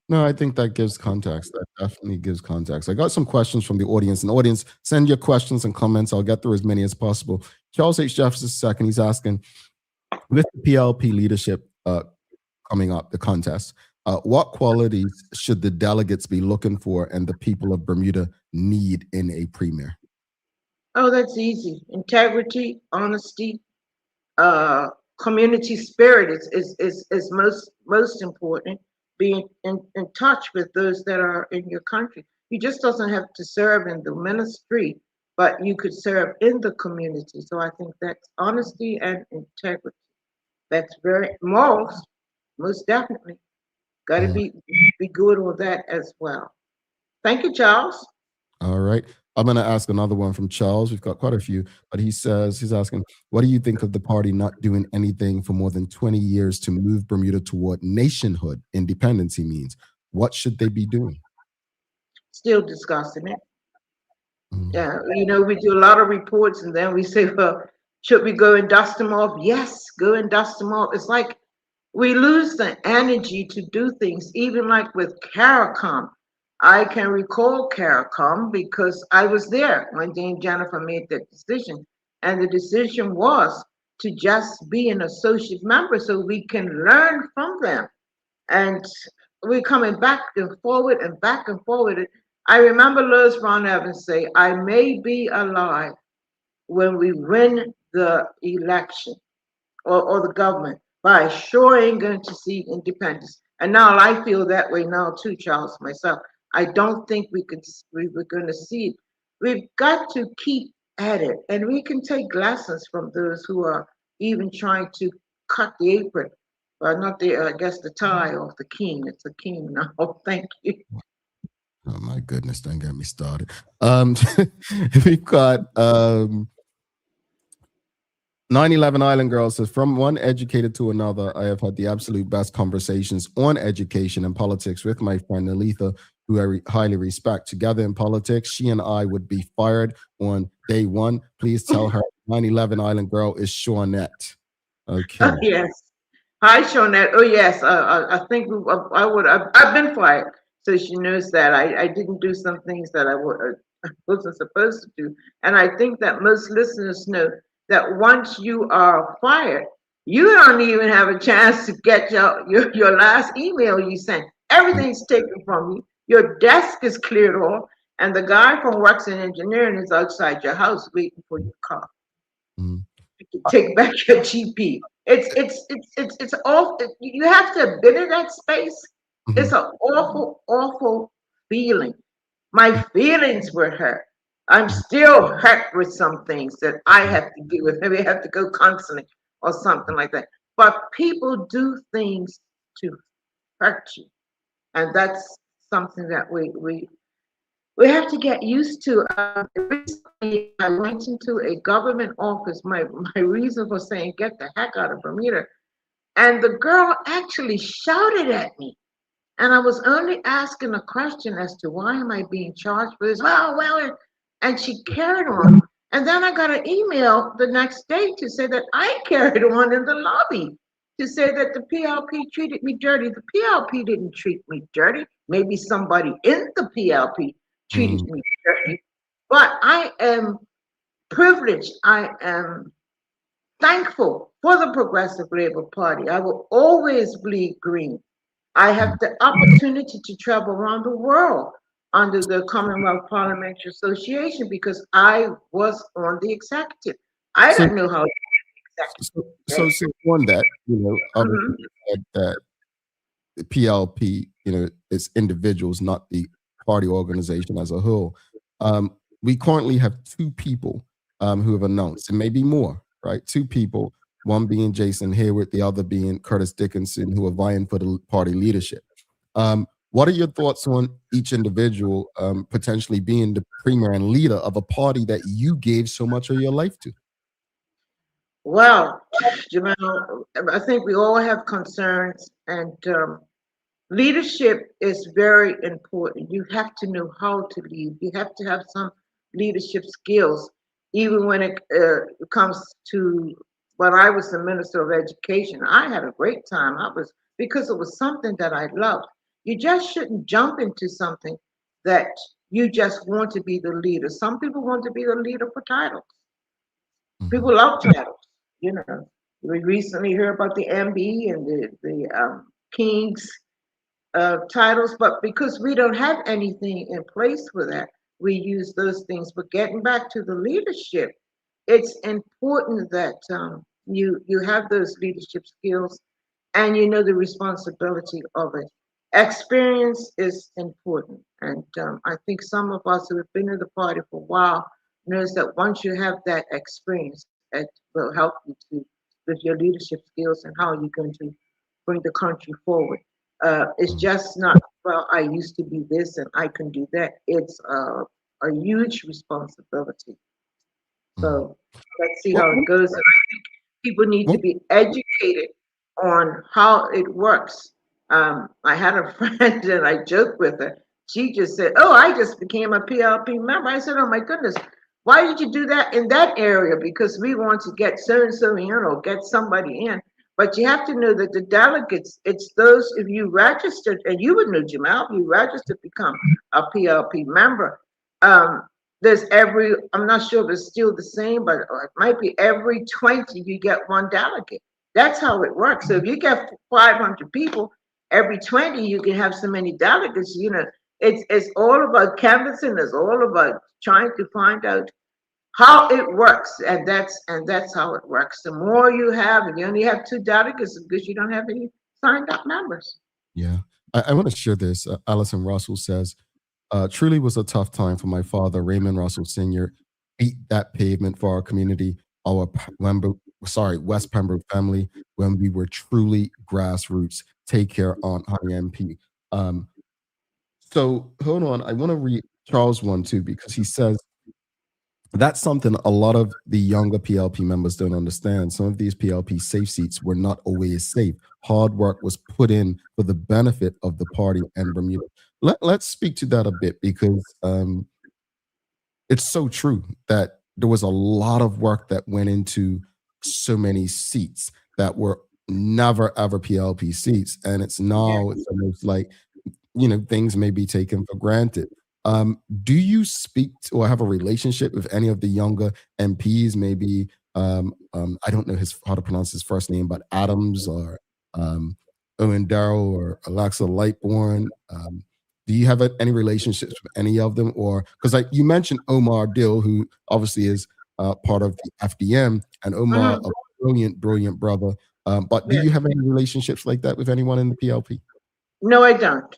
No, I think that gives context. That definitely gives context. I got some questions from the audience. And the audience, send your questions and comments. I'll get through as many as possible. Charles H. Jefferson II, he's asking, with the PLP leadership coming up, the contest, what qualities should the delegates be looking for and the people of Bermuda need in a premier? Oh, that's easy. Integrity, honesty, community spirit is most important. Being in touch with those that are in your country. You just doesn't have to serve in the ministry, but you could serve in the community. So I think that's honesty and integrity. That's very morals, most definitely. Got to be good on that as well. Thank you, Charles. All right. I'm going to ask another one from Charles. We've got quite a few, but he's asking, what do you think of the party not doing anything for more than 20 years to move Bermuda toward nationhood? Independence, he means. What should they be doing? Still discussing it. Yeah, we do a lot of reports and then we say, well, should we go and dust them off? Yes, go and dust them off. It's like we lose the energy to do things, even like with CARICOM. I can recall CARICOM because I was there when Dame Jennifer made that decision. And the decision was to just be an associate member so we can learn from them. And we're coming back and forward and back and forward. I remember Lois Brown Evans say, I may be alive when we win the election or the government, but I sure ain't going to see independence. And now I feel that way now too, Charles, myself. I don't think we were going to see it. We've got to keep at it, and we can take lessons from those who are even trying to cut the apron, not the I guess the tie off the king. It's a king now. Thank you. Oh my goodness, don't get me started. We've got 9/11 Island Girl says, from one educator to another, I have had the absolute best conversations on education and politics with my friend Neletha, who I highly respect. Together in politics, she and I would be fired on day one. Please tell her 9/11 Island Girl is Shawnette. Okay. Yes. Hi, Shawnette. Oh, yes. I think I would. I've been fired, so she knows that I didn't do some things that I wasn't supposed to do, and I think that most listeners know that once you are fired, you don't even have a chance to get your last email you sent. Everything's taken from you. Your desk is cleared off, and the guy from Works in Engineering is outside your house waiting for your car. Take back your GP. It's awful. You have to have been in that space. It's an awful, awful feeling. My feelings were hurt. I'm still hurt with some things that I have to deal with. Maybe I have to go counseling or something like that. But people do things to hurt you, and that's something that we have to get used to. Recently, I went into a government office. My reason for saying get the heck out of Bermuda, and the girl actually shouted at me. And I was only asking a question as to why am I being charged for this? Well, and she carried on. And then I got an email the next day to say that I carried on in the lobby, to say that the PLP treated me dirty. The PLP didn't treat me dirty. Maybe somebody in the PLP treated me dirty. But I am privileged. I am thankful for the Progressive Labor Party. I will always bleed green. I have the opportunity to travel around the world under the Commonwealth Parliamentary Association because I was on the executive. I don't know how. So on that, obviously that the PLP, it's individuals, not the party organization as a whole. We currently have two people who have announced, and maybe more, right? Two people. One being Jason Hayward, the other being Curtis Dickinson, who are vying for the party leadership. What are your thoughts on each individual potentially being the premier and leader of a party that you gave so much of your life to? Well, Jamal, I think we all have concerns, and leadership is very important. You have to know how to lead. You have to have some leadership skills, even when it comes to when I was the Minister of Education. I had a great time. Because it was something that I loved. You just shouldn't jump into something that you just want to be the leader. Some people want to be the leader for titles. People love titles. We recently heard about the MB and the King's titles, but because we don't have anything in place for that, we use those things. But getting back to the leadership, it's important that you have those leadership skills and you know the responsibility of it. Experience is important, and I think some of us who have been in the party for a while knows that once you have that experience, it will help you with your leadership skills and how you're going to bring the country forward. It's just not, well, I used to be this and I can do that. It's a huge responsibility. So let's see how it goes. And I think people need to be educated on how it works. I had a friend and I joked with her. She just said, "Oh, I just became a PLP member." I said, "Oh my goodness, why did you do that in that area?" Because we want to get so and so in or get somebody in. But you have to know that the delegates, it's those, if you registered, and you would know, Jamal, if you registered to become a PLP member, there's I'm not sure if it's still the same, but it might be every 20 you get one delegate. That's how it works. So if you get 500 people, every 20 you can have so many delegates. It's all about canvassing. It's all about trying to find out how it works, and that's how it works. The more you have, and you only have 2 delegates because you don't have any signed up members. Yeah, I want to share this. Allison Russell says, truly was a tough time for my father, Raymond Russell Sr. Beat that pavement for our community. Our West Pembroke family when we were truly grassroots. Take care, Aunt Honey MP. Um, so hold on, I want to read Charles one too because he says that's something a lot of the younger PLP members don't understand. Some of these PLP safe seats were not always safe. Hard work was put in for the benefit of the party and Bermuda. Let's speak to that a bit because it's so true that there was a lot of work that went into so many seats that were never ever PLP seats. And it's now it's almost like, things may be taken for granted. Do you speak to, or have a relationship with any of the younger MPs? Maybe I don't know how to pronounce his first name, but Adams or Owen Darrow or Alexa Lightbourne. Do you have any relationships with any of them, or because you mentioned Omar Dill, who obviously is part of the FDM, and Omar, a brilliant brother. But do you have any relationships like that with anyone in the PLP? No, I don't.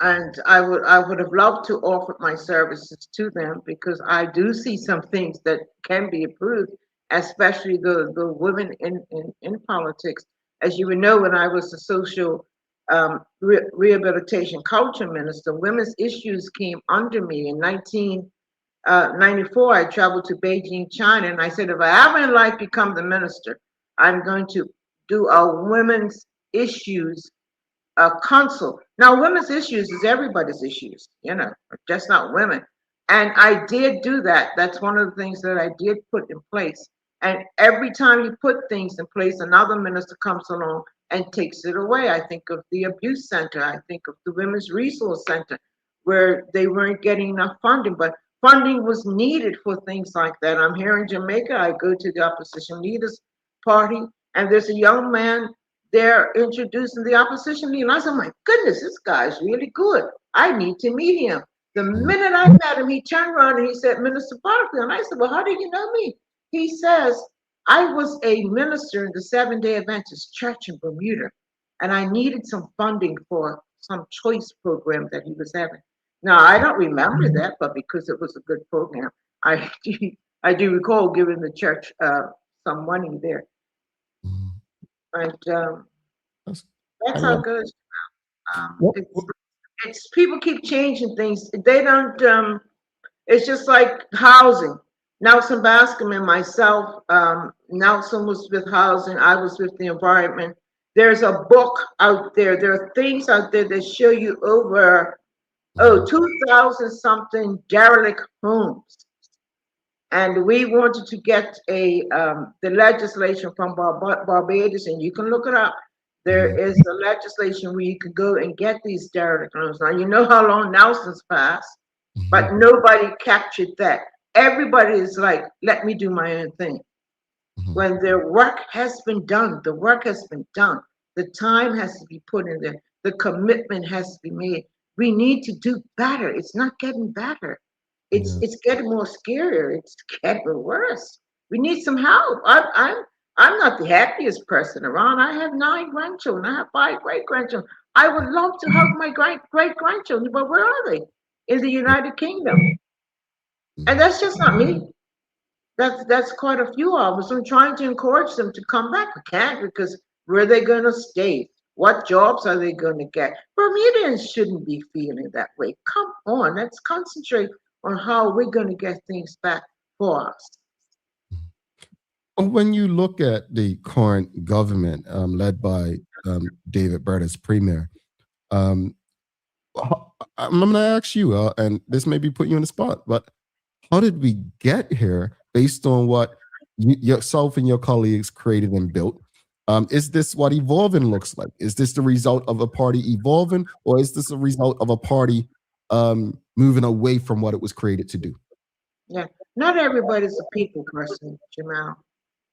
And I would have loved to offer my services to them because I do see some things that can be improved, especially the women in politics. As you would know, when I was the social rehabilitation culture minister, women's issues came under me. In 1994, I traveled to Beijing, China, and I said, if I ever in life become the minister, I'm going to do a women's issues council. Now, women's issues is everybody's issues, just not women. And I did do that. That's one of the things that I did put in place. And every time you put things in place, another minister comes along and takes it away. I think of the abuse center. I think of the women's resource center, where they weren't getting enough funding, but funding was needed for things like that. I'm here in Jamaica. I go to the opposition leaders party, and there's a young man they're introducing the opposition leader. And I said, my goodness, this guy's really good. I need to meet him. The minute I met him, he turned around and he said, Minister Butterfield. And I said, well, how did you know me? He says, I was a minister in the Seventh-day Adventist Church in Bermuda, and I needed some funding for some choice program that he was having. Now, I don't remember that, but because it was a good program, I do recall giving the church some money there. And that's how it goes. It's people keep changing things. They don't. It's just like housing. Nelson Bascom and myself. Nelson was with housing. I was with the environment. There's a book out there. There are things out there that show you over 2,000 something derelict homes. And we wanted to get the legislation from Barbados, and you can look it up. There is a legislation where you can go and get these derelict homes. Now, you know how long Nelson's passed, but nobody captured that. Everybody is like, let me do my own thing. When their work has been done, the work has been done. The time has to be put in there. The commitment has to be made. We need to do better. It's not getting better. It's getting more scarier. It's getting worse. We need some help. I'm not the happiest person around. I have 9 grandchildren. I have 5 great-grandchildren. I would love to hug my great-grandchildren, but where are they? In the United Kingdom. And that's just not me. That's quite a few of us. I'm trying to encourage them to come back. I can't, because where are they going to stay? What jobs are they going to get? Bermudians shouldn't be feeling that way. Come on, let's concentrate on how we're going to get things back for us. When you look at the current government led by David Byrd as premier, I'm going to ask you, and this may be putting you on the spot, but how did we get here based on what yourself and your colleagues created and built? Is this what evolving looks like? Is this the result of a party evolving, or is this a result of a party moving away from what it was created to do? Yeah, not everybody's a people person, Jamal.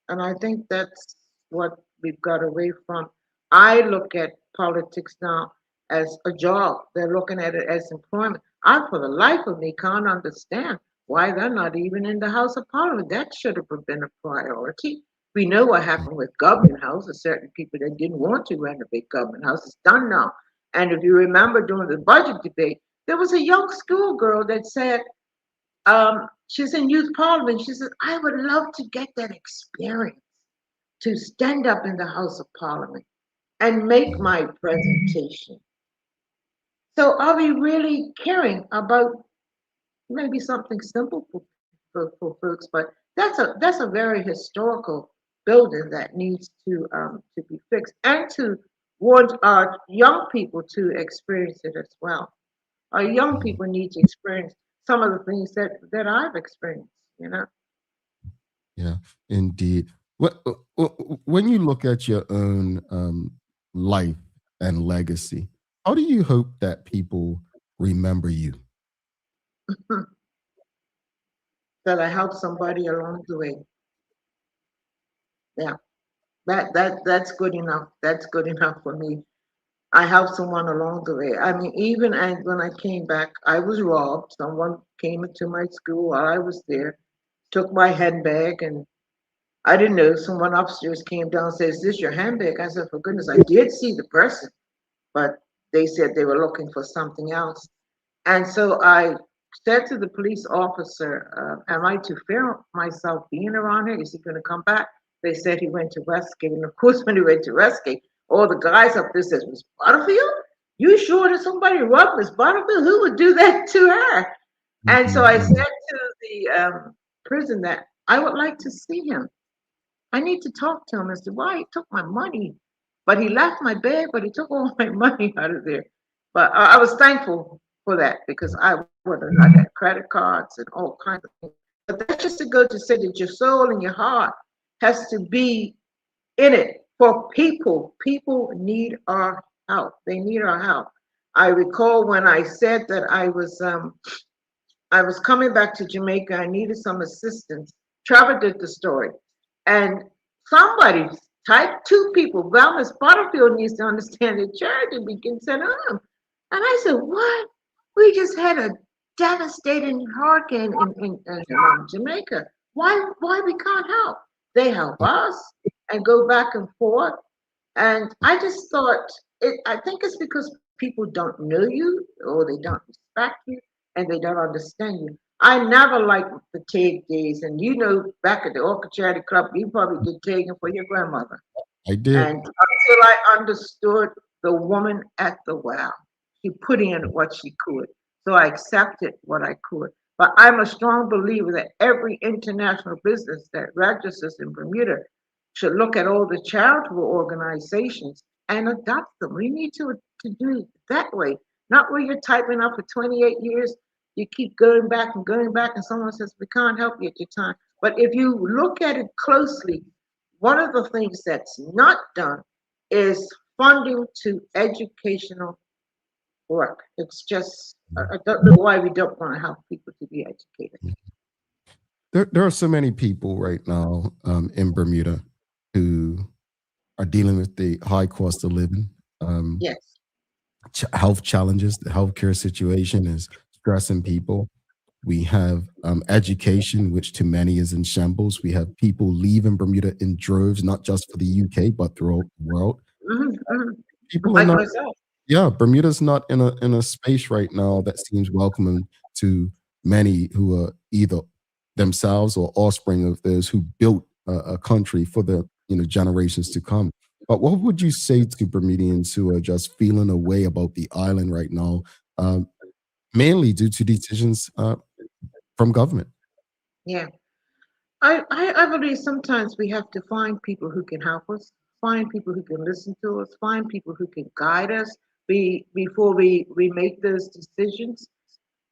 And I think that's what we've got away from. I look at politics now as a job. They're looking at it as employment. I, for the life of me, can't understand why they're not even in the House of Parliament. That should have been a priority. We know what happened with Government House. There's certain people that didn't want to renovate Government House. It's done now. And if you remember during the budget debate, there was a young schoolgirl that said, she's in youth parliament. She said, I would love to get that experience. to stand up in the House of Parliament and make my presentation. So are we really caring about maybe something simple for folks? But that's a very historical building that needs to be fixed and to want our young people to experience it as well. Our young people need to experience some of the things that I've experienced, you know. Yeah, indeed. When you look at your own life and legacy, how do you hope that people remember you? That I helped somebody along the way. Yeah, that's good enough. That's good enough for me. I helped someone along the way. I mean, even when I came back, I was robbed. Someone came into my school while I was there, took my handbag, and I didn't know. Someone upstairs came down and said, "Is this your handbag?" I said, "For goodness, I did see the person, but they said they were looking for something else." And so I said to the police officer, "Am I to fear myself being around here? Is he going to come back?" They said he went to Westgate. And of course, when he went to Westgate, all the guys up there said, "Miss Butterfield? You sure that somebody robbed Miss Butterfield? Who would do that to her?" And so I said to the prison that I would like to see him. I need to talk to him. I said, "Why? He took my money. But he left my bag, but he took all my money out of there." But I was thankful for that because I would have not had credit cards and all kinds of things. But that's just to go to say that your soul and your heart has to be in it for people. People need our help. They need our help. I recall when I said that I was coming back to Jamaica. I needed some assistance. Trevor did the story. And somebody type two people, well, Miss Butterfield needs to understand that charity begins at home. And I said, what? We just had a devastating hurricane in Jamaica. Why we can't help? They help us and go back and forth. And I just thought, I think it's because people don't know you or they don't respect you and they don't understand you. I never liked the Tag days. And you know, back at the Orchid Charity Club, you probably did tagging for your grandmother. I did. And until I understood the woman at the well, she put in what she could. So I accepted what I could. But I'm a strong believer that every international business that registers in Bermuda should look at all the charitable organizations and adopt them. We need to do it that way, not where you're typing up for 28 years. You keep going back, and someone says, "We can't help you at your time." But if you look at it closely, one of the things that's not done is funding to educational work. It's just, I don't know why we don't want to help people to be educated. There are so many people right now in Bermuda who are dealing with the high cost of living, Yes. health challenges. The healthcare situation is stressing people. We have education, which to many is in shambles. We have people leaving Bermuda in droves, not just for the UK, but throughout the world. People are Like not, myself. yeah, Bermuda's not in a space right now that seems welcoming to many who are either themselves or offspring of those who built a country for the generations to come. But what would you say to Bermudians who are just feeling a way about the island right now, mainly due to decisions from government? Yeah. I believe sometimes we have to find people who can help us, find people who can listen to us, find people who can guide us before we make those decisions.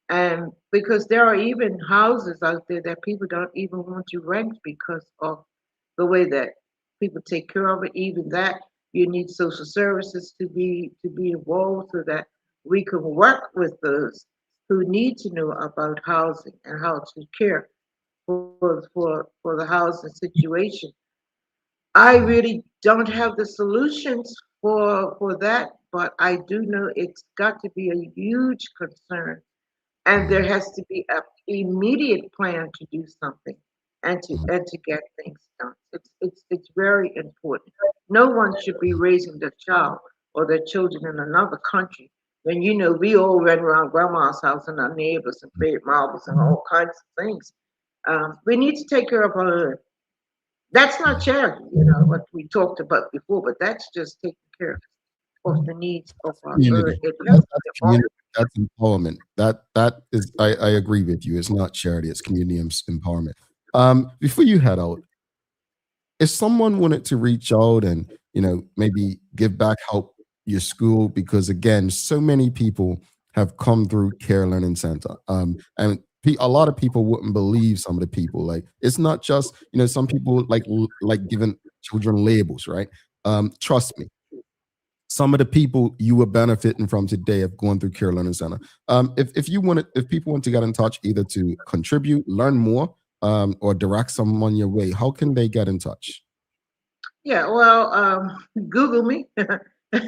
And because there are even houses out there that people don't even want to rent because of the way that people take care of it. Even that you need social services to be involved so that we can work with those who need to know about housing and how to care for the housing situation. I really don't have the solutions for that, but I do know it's got to be a huge concern, and there has to be an immediate plan to do something and to get things done. It's very important. No one should be raising their child or their children in another country when we all ran around grandma's house and our neighbors and played marbles and all kinds of things. We need to take care of our own. That's not charity, what we talked about before, but that's just taking care of the needs of our Community. it That's community. That's empowerment. That is, I agree with you. It's not charity. It's community empowerment. Before you head out, if someone wanted to reach out and maybe give back, help your school, because again, so many people have come through Care Learning Center, and a lot of people wouldn't believe some of the people. Like, it's not just some people like giving children labels, right? Trust me, some of the people you were benefiting from today have gone through Care Learning Center. If people want to get in touch, either to contribute, learn more, or direct someone your way, how can they get in touch? Yeah, well, Google me.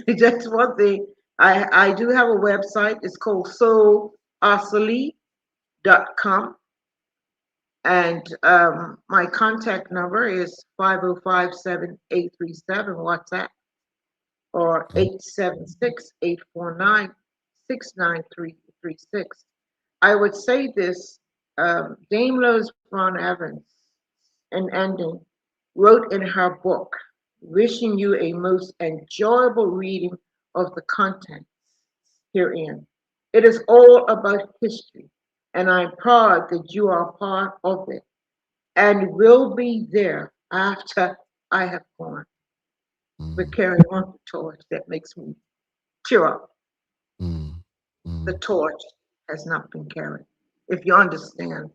That's one thing. I do have a website. It's called soulasali.com. And my contact number is 505-7837 WhatsApp, or 876-849-6936. I would say this, Dame Rose Brown Evans, in ending, wrote in her book, wishing you a most enjoyable reading of the contents herein. It is all about history, and I'm proud that you are part of it and will be there after I have gone. We're carrying on the torch that makes me cheer up. The torch has not been carried, if you understand.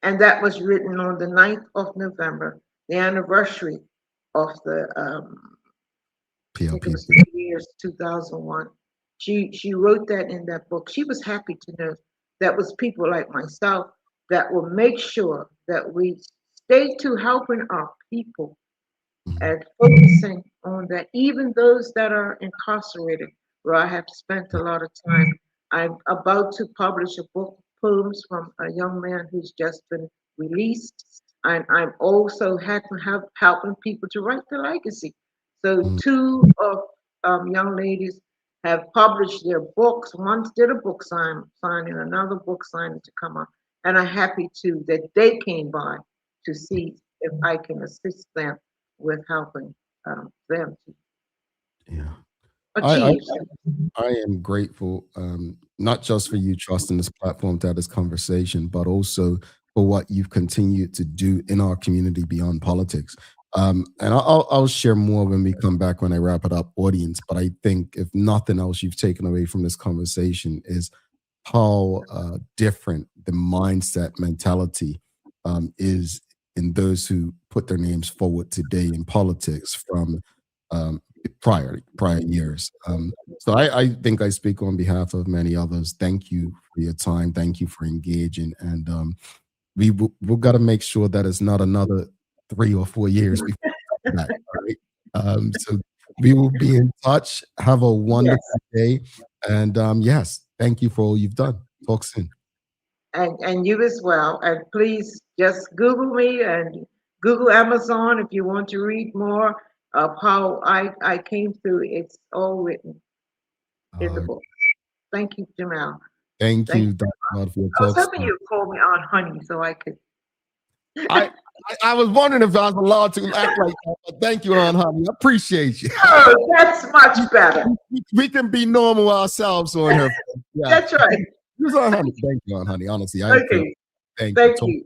And that was written on the 9th of November, the anniversary of the PLP years 2001. She wrote that in that book. She was happy to know that was people like myself that will make sure that we stay to helping our people and focusing on that, even those that are incarcerated, where I have spent a lot of time. I'm about to publish a book of poems from a young man who's just been released. And I'm also helping people to write the legacy. So two of young ladies have published their books. One did a book signing, another book signing to come up. And I'm happy too that they came by to see if I can assist them with helping them to I, achieve. I am grateful, not just for you trusting this platform to have this conversation, but also for what you've continued to do in our community beyond politics. And I'll share more when we come back, when I wrap it up, audience. But I think if nothing else you've taken away from this conversation is how different the mindset mentality is in those who put their names forward today in politics from prior years. So I think I speak on behalf of many others. Thank you for your time. Thank you for engaging. And we've got to make sure that it's not another 3 or 4 years before we come back. All right. So we will be in touch. Have a wonderful day. And yes, thank you for all you've done. Talk soon. And you as well. And please just Google me and Google Amazon if you want to read more of how I came through. It's all written in the book. Thank you, Jamal. Thank you, Dr. Butterfield. I was hoping you'd call me Aunt Honey so I could. I was wondering if I was allowed to act like that, but thank you, Aunt Honey. I appreciate you. Oh, that's much better. We can be normal ourselves on here. Yeah. That's right. Here's Aunt Honey. Thank you, Aunt Honey. Honestly, Okay. Thank you.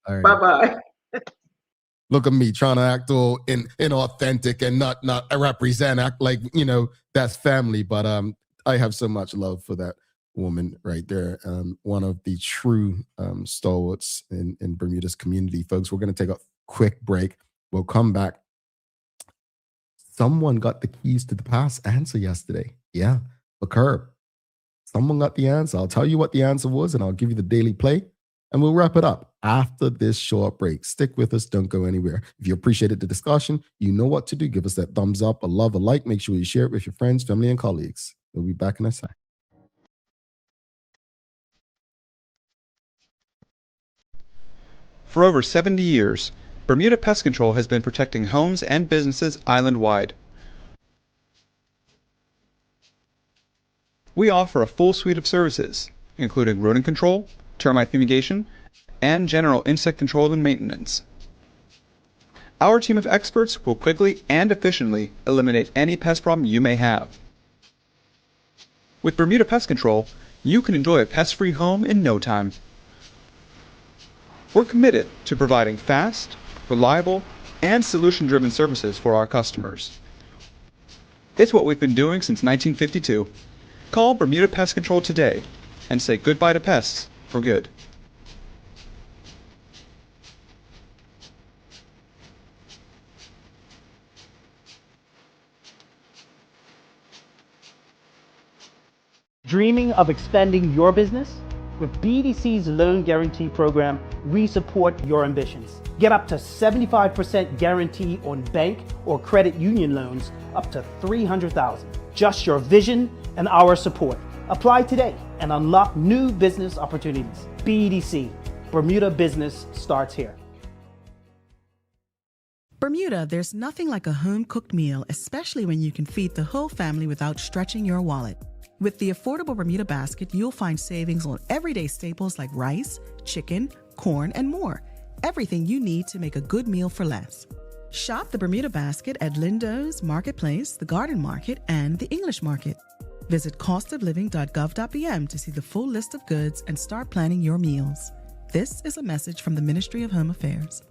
All right. Bye-bye. Look at me trying to act all inauthentic and not represent, act like, that's family. But I have so much love for that woman right there. One of the true stalwarts in Bermuda's community. Folks, we're going to take a quick break. We'll come back. Someone got the keys to the past answer yesterday. Yeah, a curb. Someone got the answer. I'll tell you what the answer was, and I'll give you the daily play, and we'll wrap it up after this short break. Stick with us. Don't go anywhere. If you appreciated the discussion, you know what to do. Give us that thumbs up, a love, a like. Make sure you share it with your friends, family, and colleagues. We'll be back in a sec. For over 70 years, Bermuda Pest Control has been protecting homes and businesses island-wide. We offer a full suite of services, including rodent control, termite fumigation, and general insect control and maintenance. Our team of experts will quickly and efficiently eliminate any pest problem you may have. With Bermuda Pest Control, you can enjoy a pest-free home in no time. We're committed to providing fast, reliable, and solution-driven services for our customers. It's what we've been doing since 1952. Call Bermuda Pest Control today and say goodbye to pests for good. Dreaming of expanding your business? With BDC's Loan Guarantee Program, we support your ambitions. Get up to 75% guarantee on bank or credit union loans up to $300,000. Just your vision and our support. Apply today and unlock new business opportunities. BDC, Bermuda Business starts here. Bermuda, there's nothing like a home-cooked meal, especially when you can feed the whole family without stretching your wallet. With the affordable Bermuda basket, you'll find savings on everyday staples like rice, chicken, corn, and more. Everything you need to make a good meal for less. Shop the Bermuda basket at Lindo's, Marketplace, the Garden Market, and the English Market. Visit costofliving.gov.bm to see the full list of goods and start planning your meals. This is a message from the Ministry of Home Affairs.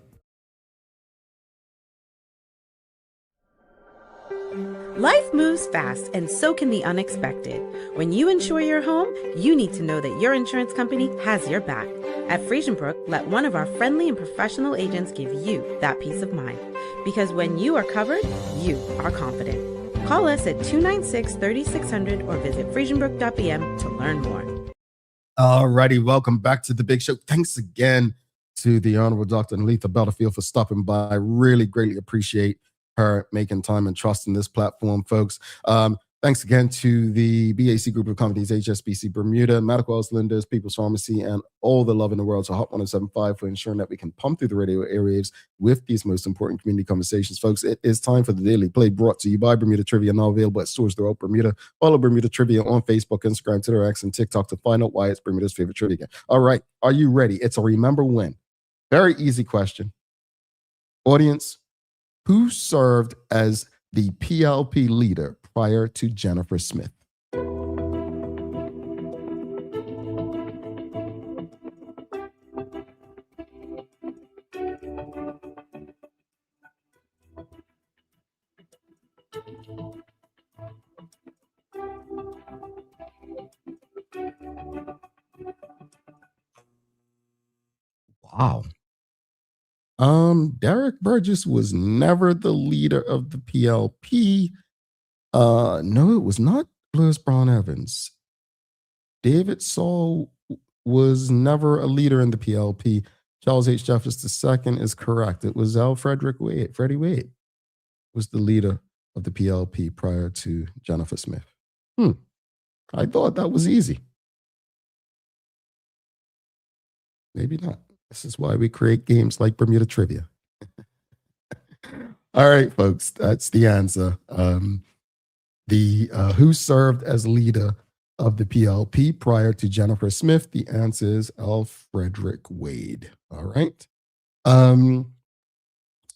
Life moves fast, and so can the unexpected. When you insure your home, you need to know that your insurance company has your back. At Friesenbrook, let one of our friendly and professional agents give you that peace of mind. Because when you are covered, you are confident. Call us at 296-3600 or visit friesenbrook.bm to learn more. Alrighty, welcome back to the big show. Thanks again to the Honorable Dr. Neletha Butterfield for stopping by. I really greatly appreciate her making time and trusting this platform, folks. Thanks again to the BAC group of companies, HSBC Bermuda, Medical House Lenders, People's Pharmacy, and all the love in the world to Hot 107.5 for ensuring that we can pump through the radio airwaves with these most important community conversations. Folks, it is time for the Daily Play, brought to you by Bermuda Trivia, now available at stores throughout Bermuda. Follow Bermuda Trivia on Facebook, Instagram, Twitter, X, and TikTok to find out why it's Bermuda's favorite trivia game. All right, are you ready? It's a remember when. Very easy question. Audience, who served as the PLP leader prior to Jennifer Smith? Wow. Derek Burgess was never the leader of the PLP. No, it was not Lewis Brown Evans. David Saul was never a leader in the PLP. Charles H. Jeffers II is correct. It was Freddie Wade was the leader of the PLP prior to Jennifer Smith. I thought that was easy. Maybe not. This is why we create games like Bermuda Trivia. All right, folks, that's the answer. Who served as leader of the PLP prior to Jennifer Smith? The answer is L. Frederick Wade. All right.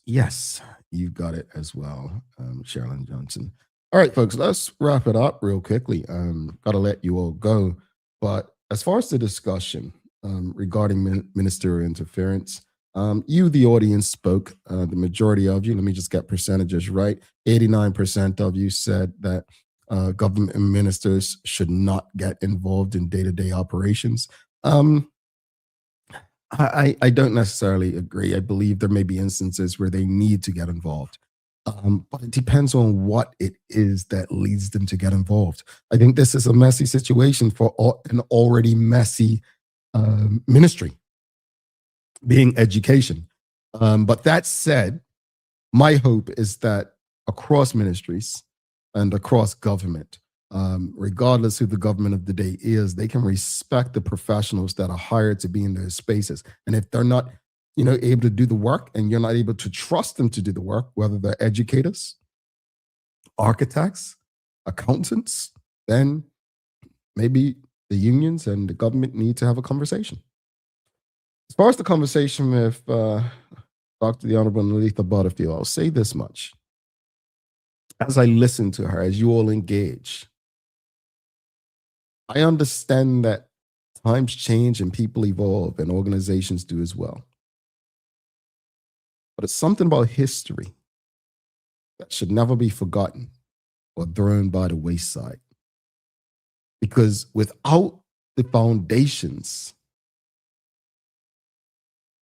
Yes, you got it as well, Sherilyn Johnson. All right, folks, let's wrap it up real quickly. Got to let you all go. But as far as the discussion regarding ministerial interference, you, the audience, spoke. The majority of you, let me just get percentages right. 89% of you said that government ministers should not get involved in day-to-day operations. I don't necessarily agree. I believe there may be instances where they need to get involved. But it depends on what it is that leads them to get involved. I think this is a messy situation for an already messy ministry, being education. But that said, my hope is that across ministries and across government, regardless who the government of the day is, they can respect the professionals that are hired to be in those spaces. And if they're not, able to do the work, and you're not able to trust them to do the work, whether they're educators, architects, accountants, then maybe the unions and the government need to have a conversation. As far as the conversation with Dr. the Honorable Neletha Butterfield, I'll say this much. As I listen to her, as you all engage, I understand that times change and people evolve and organizations do as well. But it's something about history that should never be forgotten or thrown by the wayside. Because without the foundations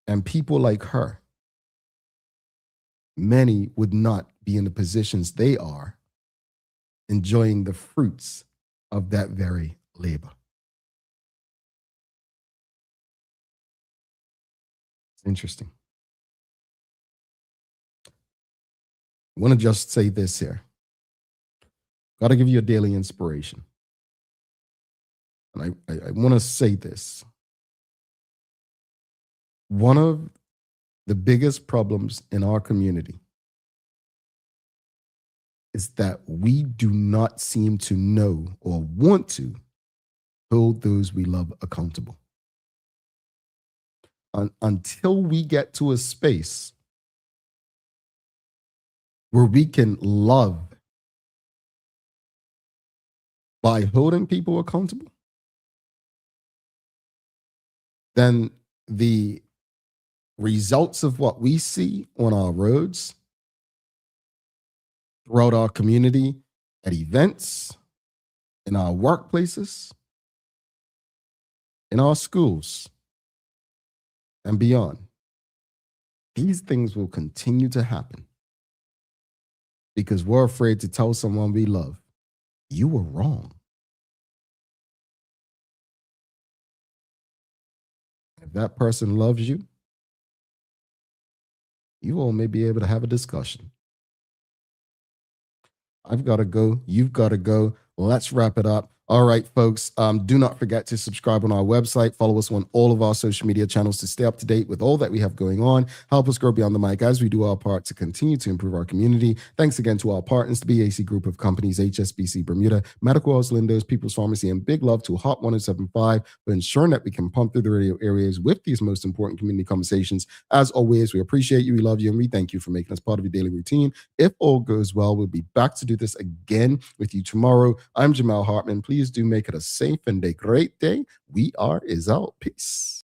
and people like her, many would not be in the positions they are, enjoying the fruits of that very labor. It's interesting. I want to just say this here. Got to give you a daily inspiration. And I want to say this. One of the biggest problems in our community is that we do not seem to know or want to hold those we love accountable. Until we get to a space where we can love by holding people accountable, then the results of what we see on our roads, throughout our community, at events, in our workplaces, in our schools, and beyond, these things will continue to happen because we're afraid to tell someone we love, you were wrong. If that person loves you, you all may be able to have a discussion. I've got to go. You've got to go. Let's wrap it up. All right, folks, do not forget to subscribe on our website. Follow us on all of our social media channels to stay up to date with all that we have going on. Help us grow beyond the mic as we do our part to continue to improve our community. Thanks again to our partners, the BAC Group of Companies, HSBC Bermuda, Medical House Lindos, People's Pharmacy, and big love to Hot 1075 for ensuring that we can pump through the radio areas with these most important community conversations. As always, we appreciate you, we love you, and we thank you for making us part of your daily routine. If all goes well, we'll be back to do this again with you tomorrow. I'm Jamal Hartman. Please do make it a safe and a great day. We are out. Peace.